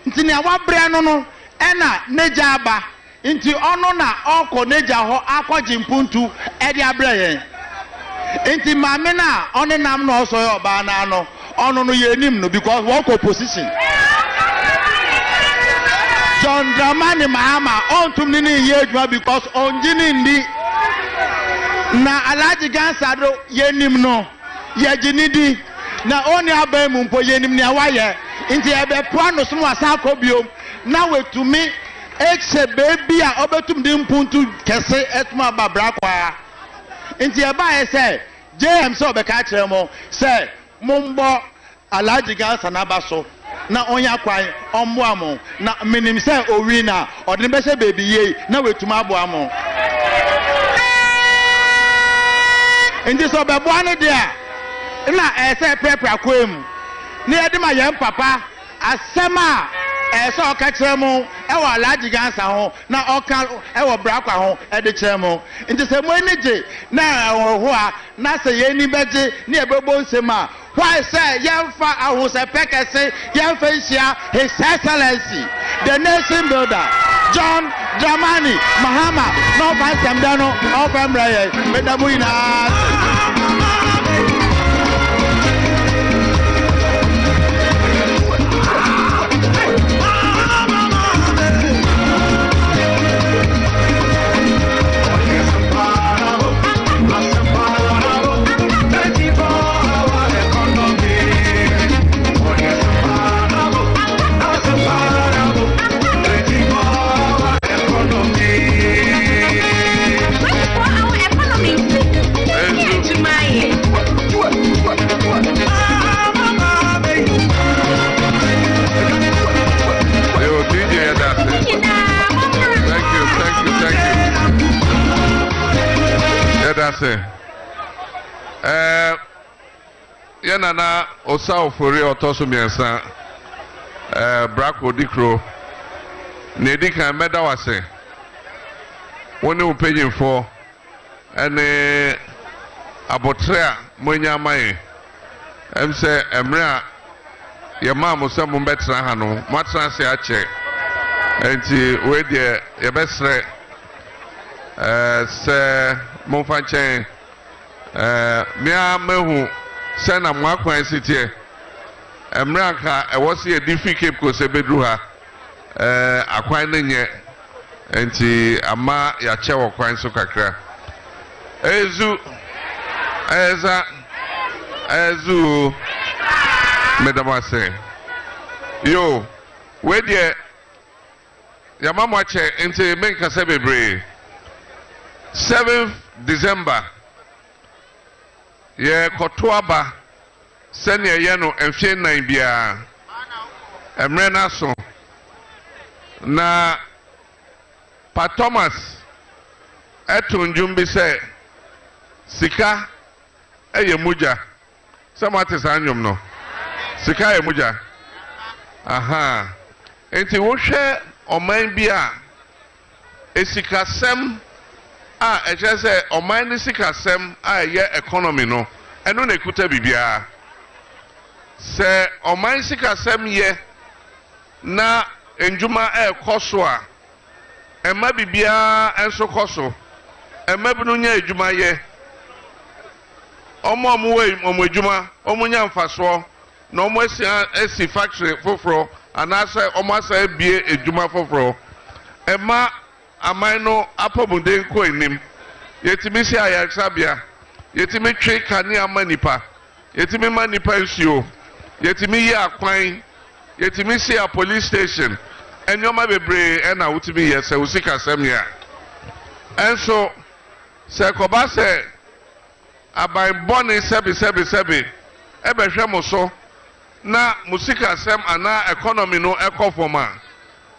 nti ne awabre no ena neja aba nti ono na oko neja ho akwaji mpuntu e de abre yen nti maame na one nam na oso yo ba na no ono no ye nim no because work opposition John Dramani Mahama ontum ni ye adwuma because onjini ndi na Alaji Gansa do ye nim no ye jinidi na oni abemu mpo ye nim ne awaye nti ebe plano so asa akobiom na wetumi eche baby a obetum di mpuntu kese etuma Brakwa nti eba ye se JM so be ka kire mo se mumbo Alaji Gansa na baso na onya kwan ombo amo na minim se owi na ode be se baby ye na wetuma abo amo nti so be bo ane dia na ese prepare kwem na edema yem papa asema ese oka kire mo e wo Alaji Gansa ho na oka e wo Brakwa ho e de kire mo nti se mo enije na ho a na se ye ni beje na ebebo nsema why say yemfa ahose pekese yemfa hia His Excellency the nation builder John Dramani Mahama no find them down no family medamu ina Yana na osa ofori otoso miensa Brakwa dikro ne dika meda wase woni upagin for ene abotre monya mai say emra your mom was some better hano matra se ache enti we de your best say monfa chen mia mehu say na mo akwan sitie emra ka e wo se difficult ko se bedru ha akwan na nye enti ama ya che wo kwan so kakra ezu Madam say, yo, where dear your mama check into Menka Sebebre 7th December. Ye Kotuaba, Senya Yano, and Fian Nibia, and Renaso. Na Pa Thomas Etun Jumbi say, Sika, Muja, some artists anyum no. Sika Muja. Aha. Enti wo hwe oman bia esikasem a eje se oman ni sikasem a ye economy no eno na ekuta bibia se oman sikasem ye na enjuma ekoso a ema bibia enso koso ema binu nya ejuma ye omo we ejuma omo nya mfaso na omo esi factory foforo anase omo asa bie ejuma foforo ema amaino apomude ko enim yetimi si ayaksabia yetimi twe kani amanipa yetimi manipa nsuo yetimi yi akwan yetimi si a police station enyoma bebre na wutimi yese usika semia enso se koba se aban boni sebi ebehwe mo so na musika sem ana economy no ekofoma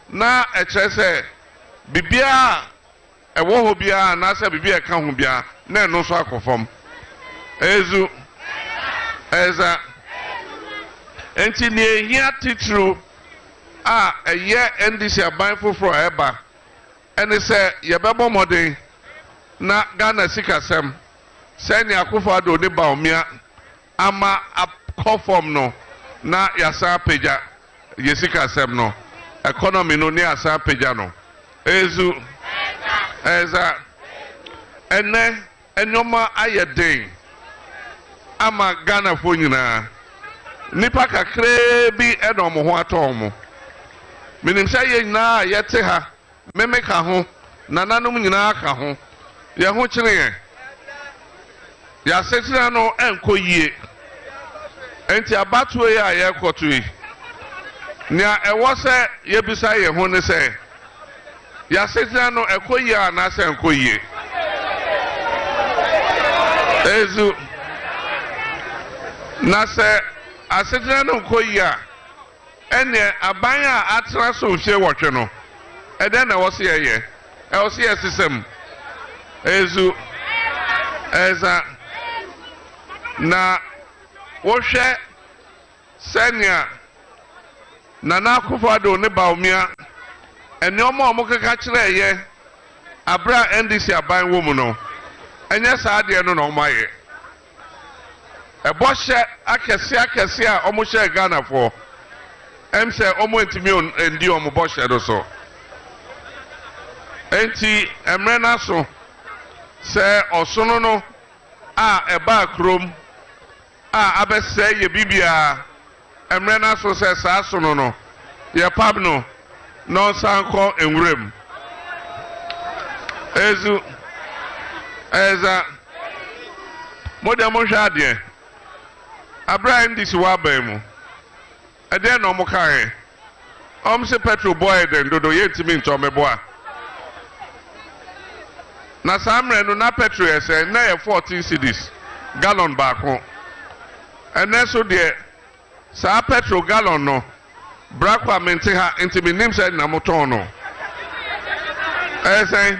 na echese bibia ewo ho bia na se bibia ka ho bia na eno so akofom ezu eza enti ni ehia titru a eye ndisi aban foforo eba ene se yebebo modern na Ghana sika sem se ni akofo ado ni ba omia ama akofom no na yasa peja yesika sem no economy no ni yasa peja no ezu eza ene enyoma ayeden ama Ghana fo nyina nipa kakre bi eno mo ho atom minim sɛ ye nyina yete ha memeka ho nananom nyina ka ho ye ho kyere ye ya setira no enko yie enti abatuo ye a ye kwoto yi nia ewo se ye bisa ye ho ne se ya setira no ekoyie ana se enkoyie ezu na se asetira no enkoyie ene aban a atra so hye wotwe no ede na wo se ye e wo se system ezu eza na wo hwe senia nana akufado ne baomia ene omo keka kire ye abra ndc aban wo mu no enye saade no na omaye ebo hye akese a omo hye Ghana for emse omo ntimi ndi omo bo hye do so enti emre na so se osono no a eba krom a abese ye bibia emre na so se sa sono no ye pabno no sanko enwurem ezu eza modemo hwade Abraham disi wa bamu ede no mo kae se petrol boy den dodo yetimi ntomeboa na samre no na petrol ese na ye 14 cedis gallon baako ene so de sa petrol gallon no Brakwa mente ha intimi nim se na moton no ese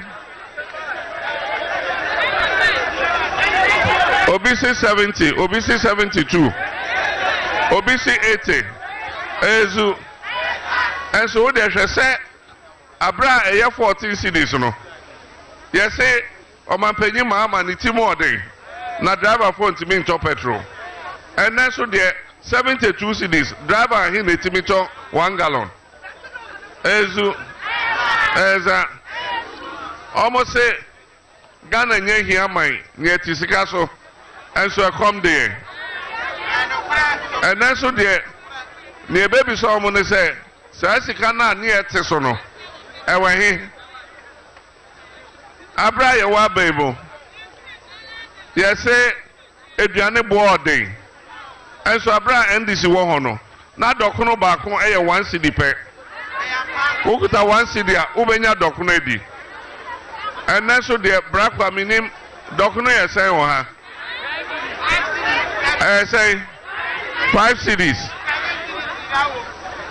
obisi 70 obisi 72 obisi 80 ezu enso de hwese abra eye 14 cedis no yese o mampanyi Mahama ni timo ode na driver phone ntimi ntɔ petrol ɛnɛ so deɛ 72 cedis driver ahi na etimi tɔ 1 gallon ezu ɛza ɔmo se Ghana nye hia man nye ti sika so ɛnso ɛkɔm deɛ ɛnɛ so deɛ ne ebebi so ɔmo ne sɛ saa sika na ne ɛte so no ɛwɔ he abra yɛ wɔ abɛɛbo yɛsɛ aduane boɔ ɔden ɛnso abra NDC wɔ hɔ no na dɔkono baako ɛyɛ 1 cedi pɛ wokuta 1 cedi a wobɛnya dɔkono edi ɛnɛ so deɛ Brakwa minim dɔkono yɛ sɛn wɔ ha ɛyɛ sɛn 5 cedis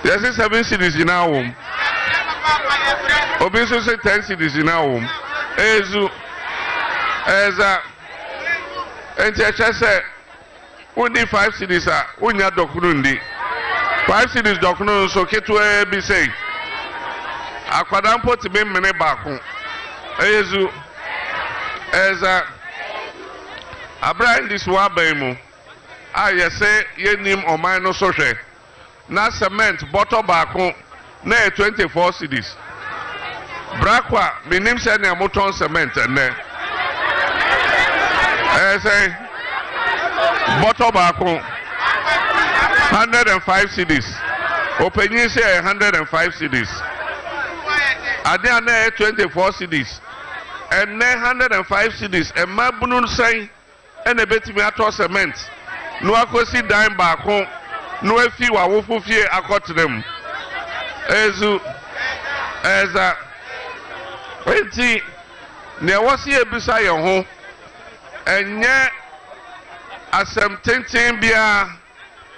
yɛsɛ 7 cedis nyinaa wɔ mu obi nso sɛ 10 cedis nyinaa wɔ mu ezu ɛza enti ɛkyɛ sɛ wonni 5 cedis a wonya dɔkono ndi 5 cedis dɔkono nso ketewa bi sɛ akwadaa mpo tumi mmene baako ezu ɛza abra ndis wɔ aban mu a yɛsɛ yɛnim ɔman no so hwɛ na cement bɔtɔ baako na yɛ 24 cedis Brakwa minim sɛ nea motɔn cement ɛnɛ ɛsɛ bɔtɔ baako 105 cedis opanyin sɛ 105 cedis ade a na yɛ 24 cedis ɛnɛ 105 cedis ɛma bunu nsɛn ɛna ebetumi atɔ cement no akosi dan baako no afi wawofo fie akɔtena mu ezu ɛza enti nea wɔsi ebisa yɛn ho ɛnyɛ asɛm tenten bia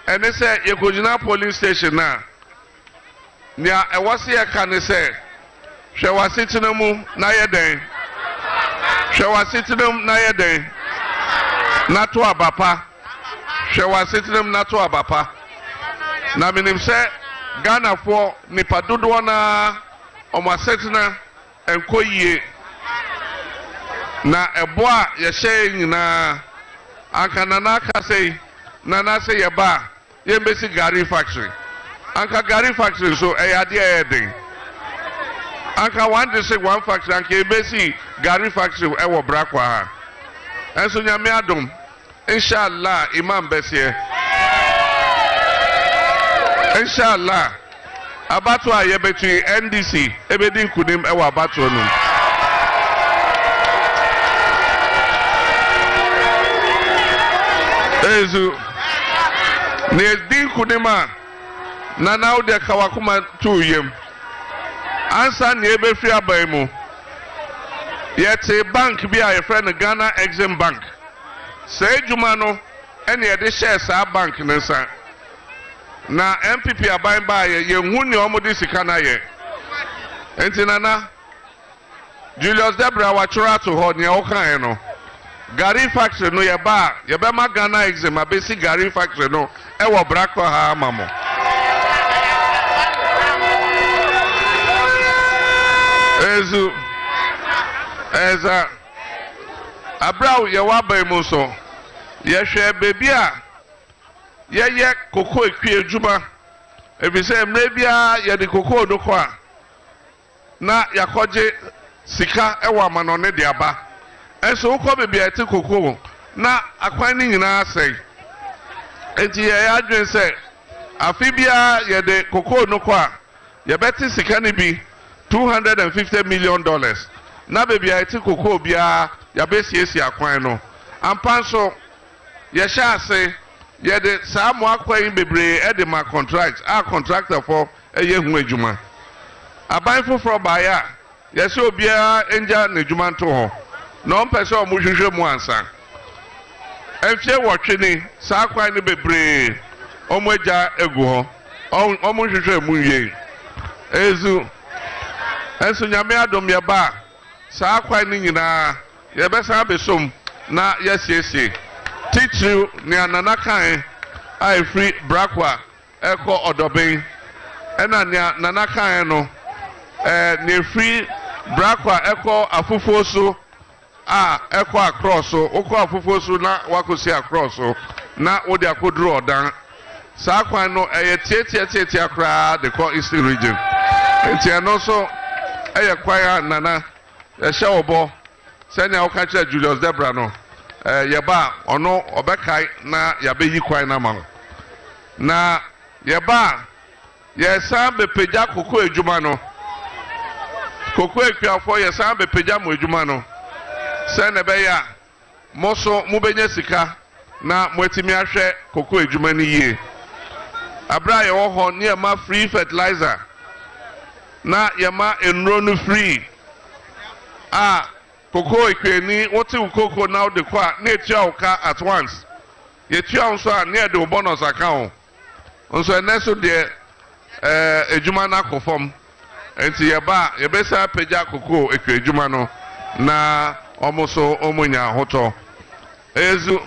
ɛne sɛ yɛkɔgyina polling station a nea ɛwɔsi yɛka ne sɛ hwɛ w'asetena mu na yɛ dɛn hwɛ w'asetena mu na yɛ dɛn na to abapa hwɛ w'asetena mu na to abapa na menim sɛ Ghanafoɔ nipa dodoɔ na ɔmo asetena ɛnkɔ yie na ɛbɔ a yɛhyɛ nyinaa anka nana aka sɛ nana sɛ yɛba yɛmbɛsi gari factory anka gari factory nso ɛyɛ adeɛ ɛyɛ den anka 1 district 1 factory anka yɛmbɛsi gari factory ɛwɔ Brakwa ha ɛnso nyame adom inshallah imam bɛseɛ inshallah abato a yɛbɛtui NDC ebedi nkunim ɛwɔ abato no ezu ne di nkunim a na now de kawakuma tu yem ansa ne ebefri aban mu yɛte bank bi a yɛfrɛ no Ghana Exim Bank sɛ edwuma no ɛne yɛde hyɛ saa bank ne nsa na MPP aban ba yɛhu ne ɔmo de sika na yɛ enti nana Julius Debra watwerɛ ato hɔ nea ɔkae no gari factory no yɛba yɛbɛma Ghana Exim abɛsi gari factory no ɛwɔ Brakwa ha ama mo ezu ɛza abraw yɛwɔ aban mu so yɛhwɛ beebi a yɛyɛ koko ekwie adwuma efisɛ mmerɛ biara yɛde koko no kɔ a na yɛakɔgye sika ɛwɔ amanɔne de aba ɛnso wokɔ beebi a yɛte koko na akwan ne nyinaa asɛe enti yɛyɛ adwene sɛ afi biara yɛde koko no kɔ a yɛbɛte sika no bi $250 million na beebi a yɛte koko biara yɛbɛsiesie akwan no ampa nso yɛhyɛ ase yɛde saa mo akwan bebree ɛde ma contract a contractor for ɛyɛ hu adwuma aban foforɔ baeɛ a yɛsɛ obiara ɛngya n'adwuma nto hɔ na ɔmpɛ sɛ ɔmo hwehwɛ mu ansa ɛmfie wɔtwe ni saa akwan no bebree ɔmo agya egu hɔ ɔmo hwehwɛ mu yie ezu ɛnso nyame adom yɛba saa akwan no nyinaa yɛbɛsan abɛsom na yɛsiesie titiriw nea nana kan a efiri Brakwa ɛkɔ ɔdɔbɛn ɛna nea nana kan no nea efiri Brakwa ɛkɔ afufuo so Echo across so okwa fufu so na wakosi across so na wo de akoduru odan saa kwan no tie akra the call eastern region enti eno so kwan nana hye obo senya wo ka kire Julius Debra no yeba ono obekai na yabeyi kwan na ma na yeba yesa bepeja koko ejuma no koko ekwiafo yesa bepeja mo ejuma no sene beya moso mubenya sika na mwetimi ahwe koko ejuma ni yie abra ye wo ho ne ma free fertilizer na ye ma enro no free koko ekwani wote koko na de kwa na etua uka at once ye tua nso a na de bonus account nso eneso de ejuma na akofom enti ye ba ye besa peja koko ekwe ejuma no na omuso omunya hoto ezu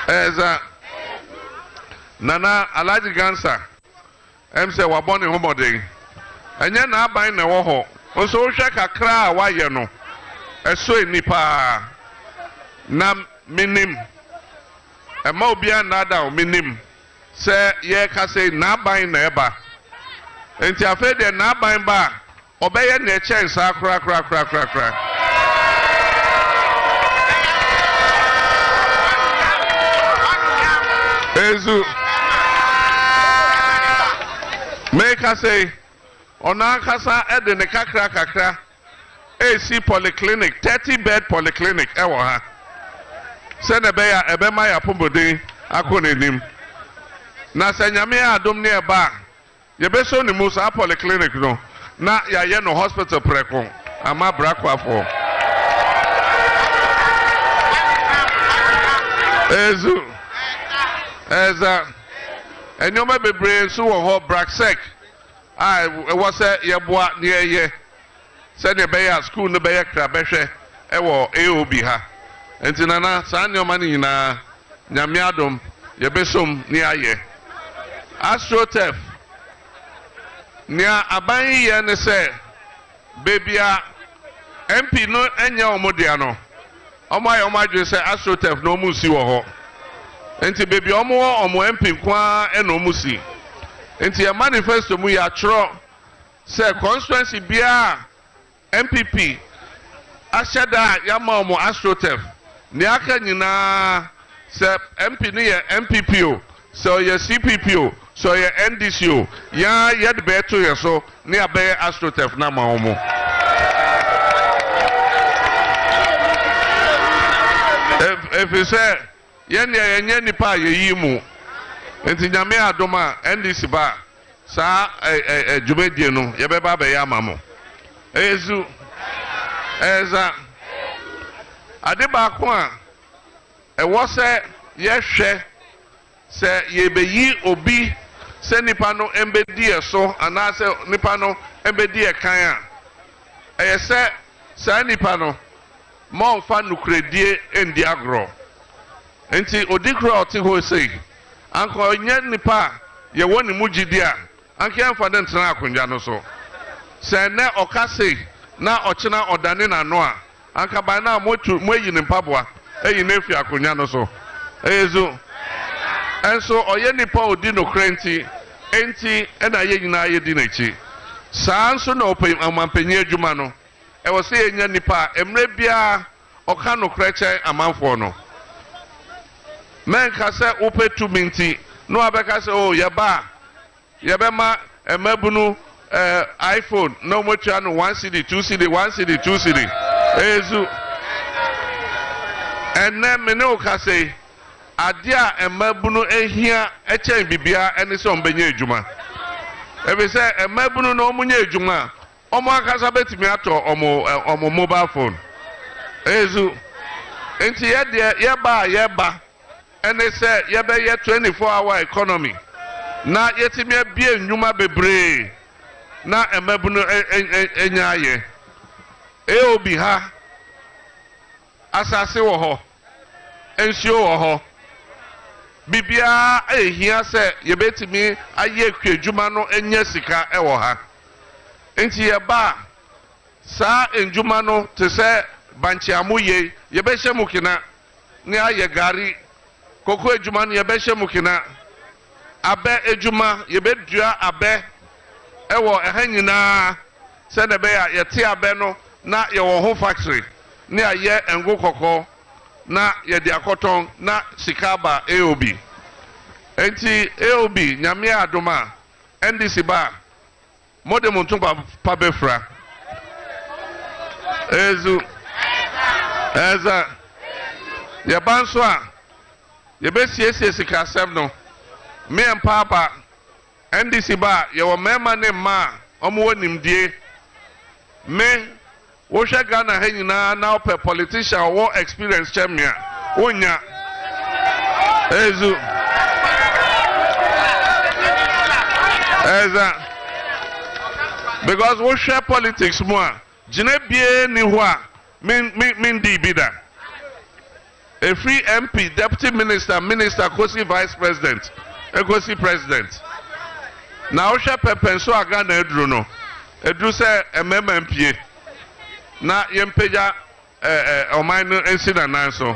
eza nana alaji gansa emse wabone homodin enye na aban na wo ho nso hwe kakra a waye no eso enipa na minim ema obia na da minim se ye ka se na aban na eba enti afa de na aban ba obeye na eche nsa kra ezu make us say ona kasa ede ne kakra AC polyclinic 30-bed polyclinic ewo ha se ne be ya ebe ma ya pombodin akonenim na se nyame adom ne eba ye be so ni musa polyclinic no na ya ye no hospital preko ama Brakwa for ezu eza enyoma bebre so wo ho braksek wo se yeboa ne ye se ne be ya school ne be ya kra behwe ewo AOB ha entina na sa nyoma ni na nyame adom ye besom ne aye astrotef ne aban ye ne se bebia MP no enya omodia no omaye omadwe se astrotef no mu si wo ho enti baby omo MP kwa eno musi enti ya manifesto mu ya tro se constituency bia MPP ashada ya ma omo astrotef ni aka nyina se MP ni ye MPP o so ye CPP o so ye NDC o ya yed beto ye so ni abe astrotef na ma omo if you say yenye nipa yeyimu enti nyame adoma NDC ba sa jumedie no ye beba be ya mamo ezu eza adeba ko a ewo se ye hwe se ye beyi obi se nipa no embedi eso ana se nipa no embedi e kan a eye se nipa no mo fa nukredie endi agro enti odikro oti ho sei anko nye nipa ye woni mugidi a anke amfa de ntena akonja no so se ne okase na ochina odane na no a anka ba na moyi ni mpaboa eyi na efi akonja no so ezu enso oye nipa odi no krenti enti ena ye nyina ye di nachi saa nso na open amampanyi adwuma no e wo se ye nya nipa emre bia oka no kreche amanfo no men ka se upe tu minti no abeka se oh yeba ma emabunu iPhone no mocha no 1 CD 2 CD 1 CD 2 CD ezu enne me no ka se ade a emabunu ehia echen bibia ene se ombenye adwuma ebe se emabunu no omunye adwuma omo akasa betimi ato omo mobile phone ezu enti yeba ene se yebe ye 24-hour economy na yetimi abie nnwuma bebre na emabunu enyaye eobi ha asase wo ho ensio wo ho bibia ehia se yebetimi aye kwedwuma no enya sika ewo ha enti yeba sa enjuma no te se banchi amuye yebeshe mukina ni aye gari koko ejuma ni yebeshe mukina abe ejuma yebedua abe ewo ehanyina se na be ya yete abe no na ye wo ho factory ni aye engo koko na ye di akoton na sikaba AOB enti AOB nyame adoma NDC ba mode montumpa pabefra ezu eza ye banso a ye besiesie sika asem no me empapa NDC ba ye wo mema ne ma omo wonimdie me wo hwe Ghana ha nyina na ope politician wo experience chamia wonya ezu eza because we share politics more jine bie ni ho a min di bida a free MP deputy minister kosi vice president kosi president na we share pepenso aga na edru no edru se MMP na yempeja oman no ensi na nanso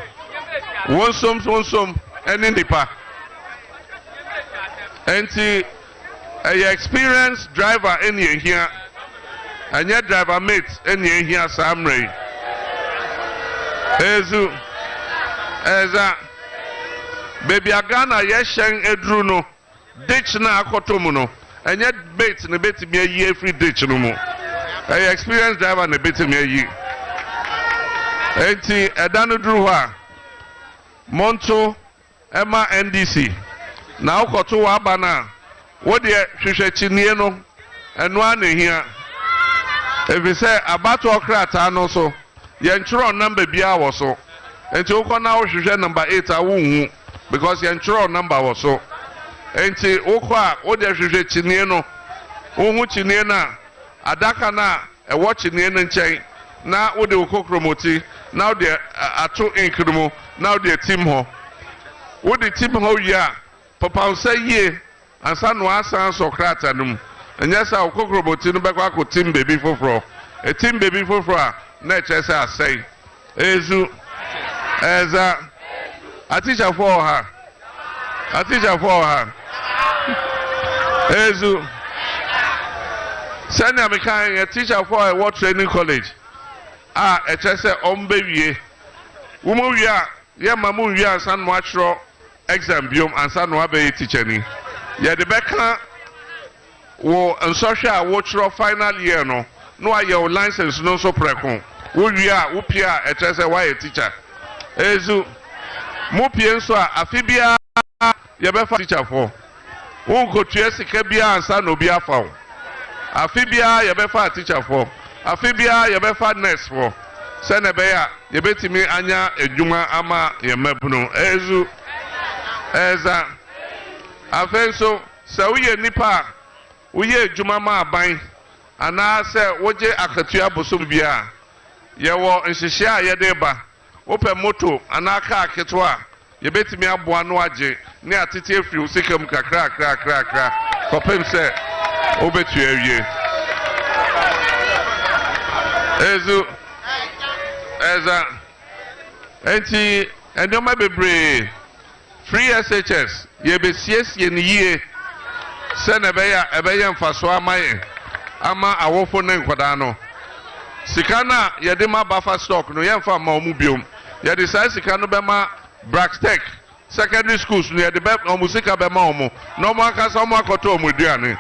wonsom eni nipa enti a experienced driver eni here and yet driver mate eni here samre ezu eza baby agana yeshen edru no ditch na akotomu no and yet bait ne beti me yi free ditch no mo a experienced driver ne beti me yi enti edanu dru ha monto ema NDC na okoto wa bana wo de hwehwe chinie no eno anehia efise abato okrata no so ye nchuro number bia wo so enti ukona wo hwehwe number 8 awuhu because ye nchuro number wo so enti ukwa wo de hwehwe chinie no uhu chinie na adaka na ewo chinie no nchen na wo de ukokromoti na wo de ato inkrumo na wo de team ho wo de team ho ya papa usaye ansa no asan Socrates num enya sa okokroboti no bekwa ko team baby foforo a team baby foforo a na chese asai ezu eza atija for ha ezu senior mekan a teacher for a what training college e chese ombewie wumo wi a ye mamu wi ansa no achro exam biom ansa no abe teacher ni ye de beka wo social wo chro final year no aye your license no so preko wo wi a wo pia e chese why teacher ezu mo pie nso a afibia ye be fa teacher for wo ko tue sika bia ansa no bia fa wo afibia ye be fa teacher for afibia ye be fa nurse for se na be ya ye betimi anya edwuma ama ye mabunu ezu eza afenso se uye nipa uye edwuma ma aban ana se woje akatua bosom bia ye wo nhihia ye de ba ope moto ana aka aketwa ye betimi aboa no age ne atete afiri usikam kakra kopem se obetu awie ezu eza enti endoma bebre free SHS ye be siesie ni yie se na be ya mfaso amaye ama awofo ne nkoda no sika na ye de ma buffer stock no ye mfa ma omu biom ye de sai sika no be ma Brakwa secondary schools no ye de be omu sika be ma omu no mo aka so mo akoto omu duane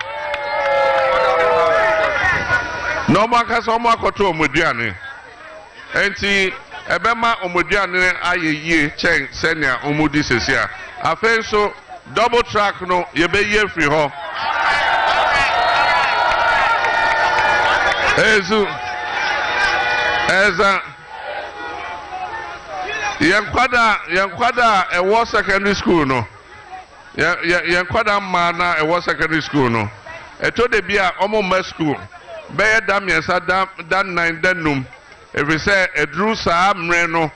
no mo aka so mo akoto omu duane enti ebema omuduane ayeye chen senia omudi sesia afenso double track no yebeye free ho ezu eza yankwada ewo secondary school no yankwada mana ewo secondary school no eto de bia omo school be dam yesa dan 9 danum every say a drew sa mreno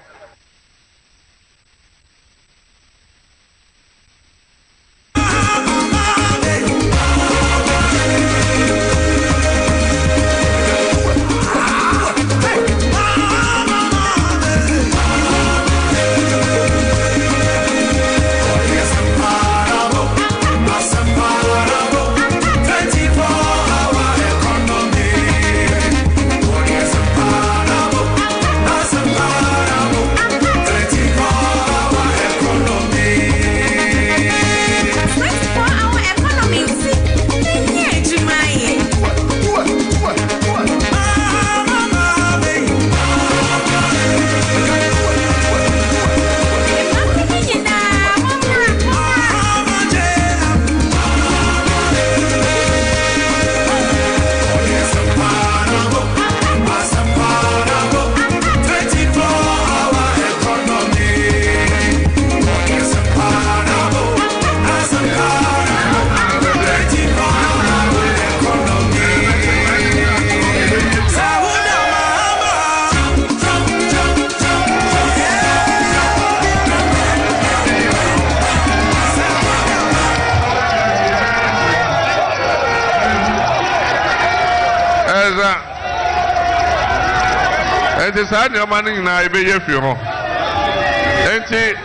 enti saa nneɛma no nyinaa ebɛyɛ fi hɔ enti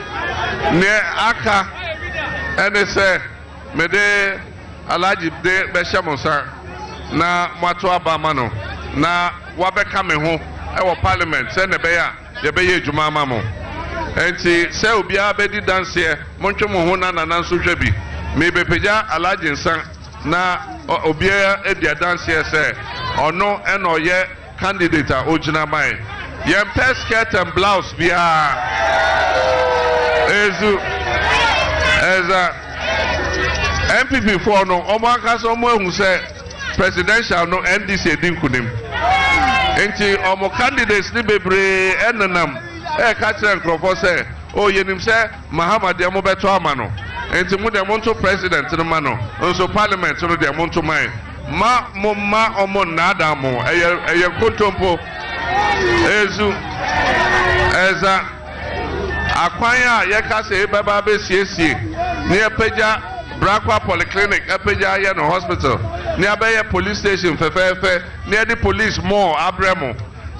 ne aka ɛne sɛ mede alagye de bɛhyɛ mo nsa na moato aba ama no na wabɛka me ho ɛwɔ parliament sɛ ne bɛyɛ a yɛbɛyɛ adwuma ama mo enti sɛ obiara bɛdi danseɛ montwe mo ho na nana nso hwɛ bi mebɛpagya alagye nsa na obiara adi adanseɛ sɛ ɔno ɛna ɔyɛ candidate a ogyina man yɛmpɛ skirt and blouse biara ezu ɛza MPP for no ɔmo ankasa ɔmo ehu sɛ presidential no NDC edi nkunim nti ɔmo candidates ni bebree ɛnenam ɛka kyerɛ nkurɔfoɔ sɛ o yɛnim sɛ Mahama deɛ mo bɛto ama no nti mo deɛ mo nto president no ma no nso parliament no deɛ mo nto man ma ɔmo nnaada mo ɛyɛ nkontompo ezu ɛza akwan a yɛka sɛ ebɛba abɛsiesie ne yɛpagya Brakwa polyclinic apagya yɛ no hospital ne abɛyɛ police station fɛfɛɛfɛ ne yɛde police more abrɛ mo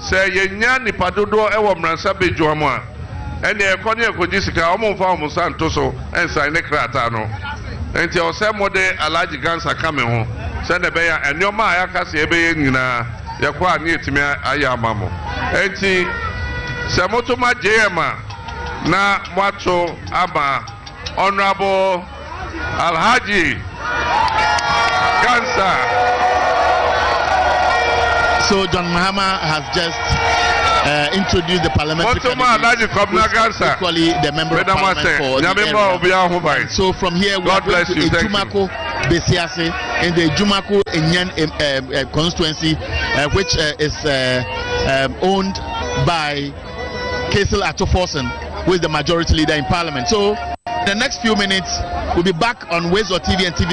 sɛ yɛnya nipa dodoɔ ɛwɔ mmeransa bedwa mu a ɛne ɛkɔ ne ɛkɔgye sika ɔmo mfa ɔmo nsa nto so ɛnsan ne krataa no nti ɔsɛ mo de alagye gansa ka me ho sɛ ne bɛyɛ nneɛma a yɛaka sɛ yɛbɛyɛ nyinaa yɛkɔ a ne yɛtumi ayɛ ama mo nti sɛ moto ma JM a na moato aba honorable Alhaji Gansa. So John Mahama has just introduced the parliamentary candidate, equally the member of parliament for the area. So from here we are going to Ejumako Besiase in the Ejumako Enyan constituency, which is owned by Kaisel Atoforsen, who is the majority leader in parliament. So in the next few minutes we'll be back on Wezo TV and TV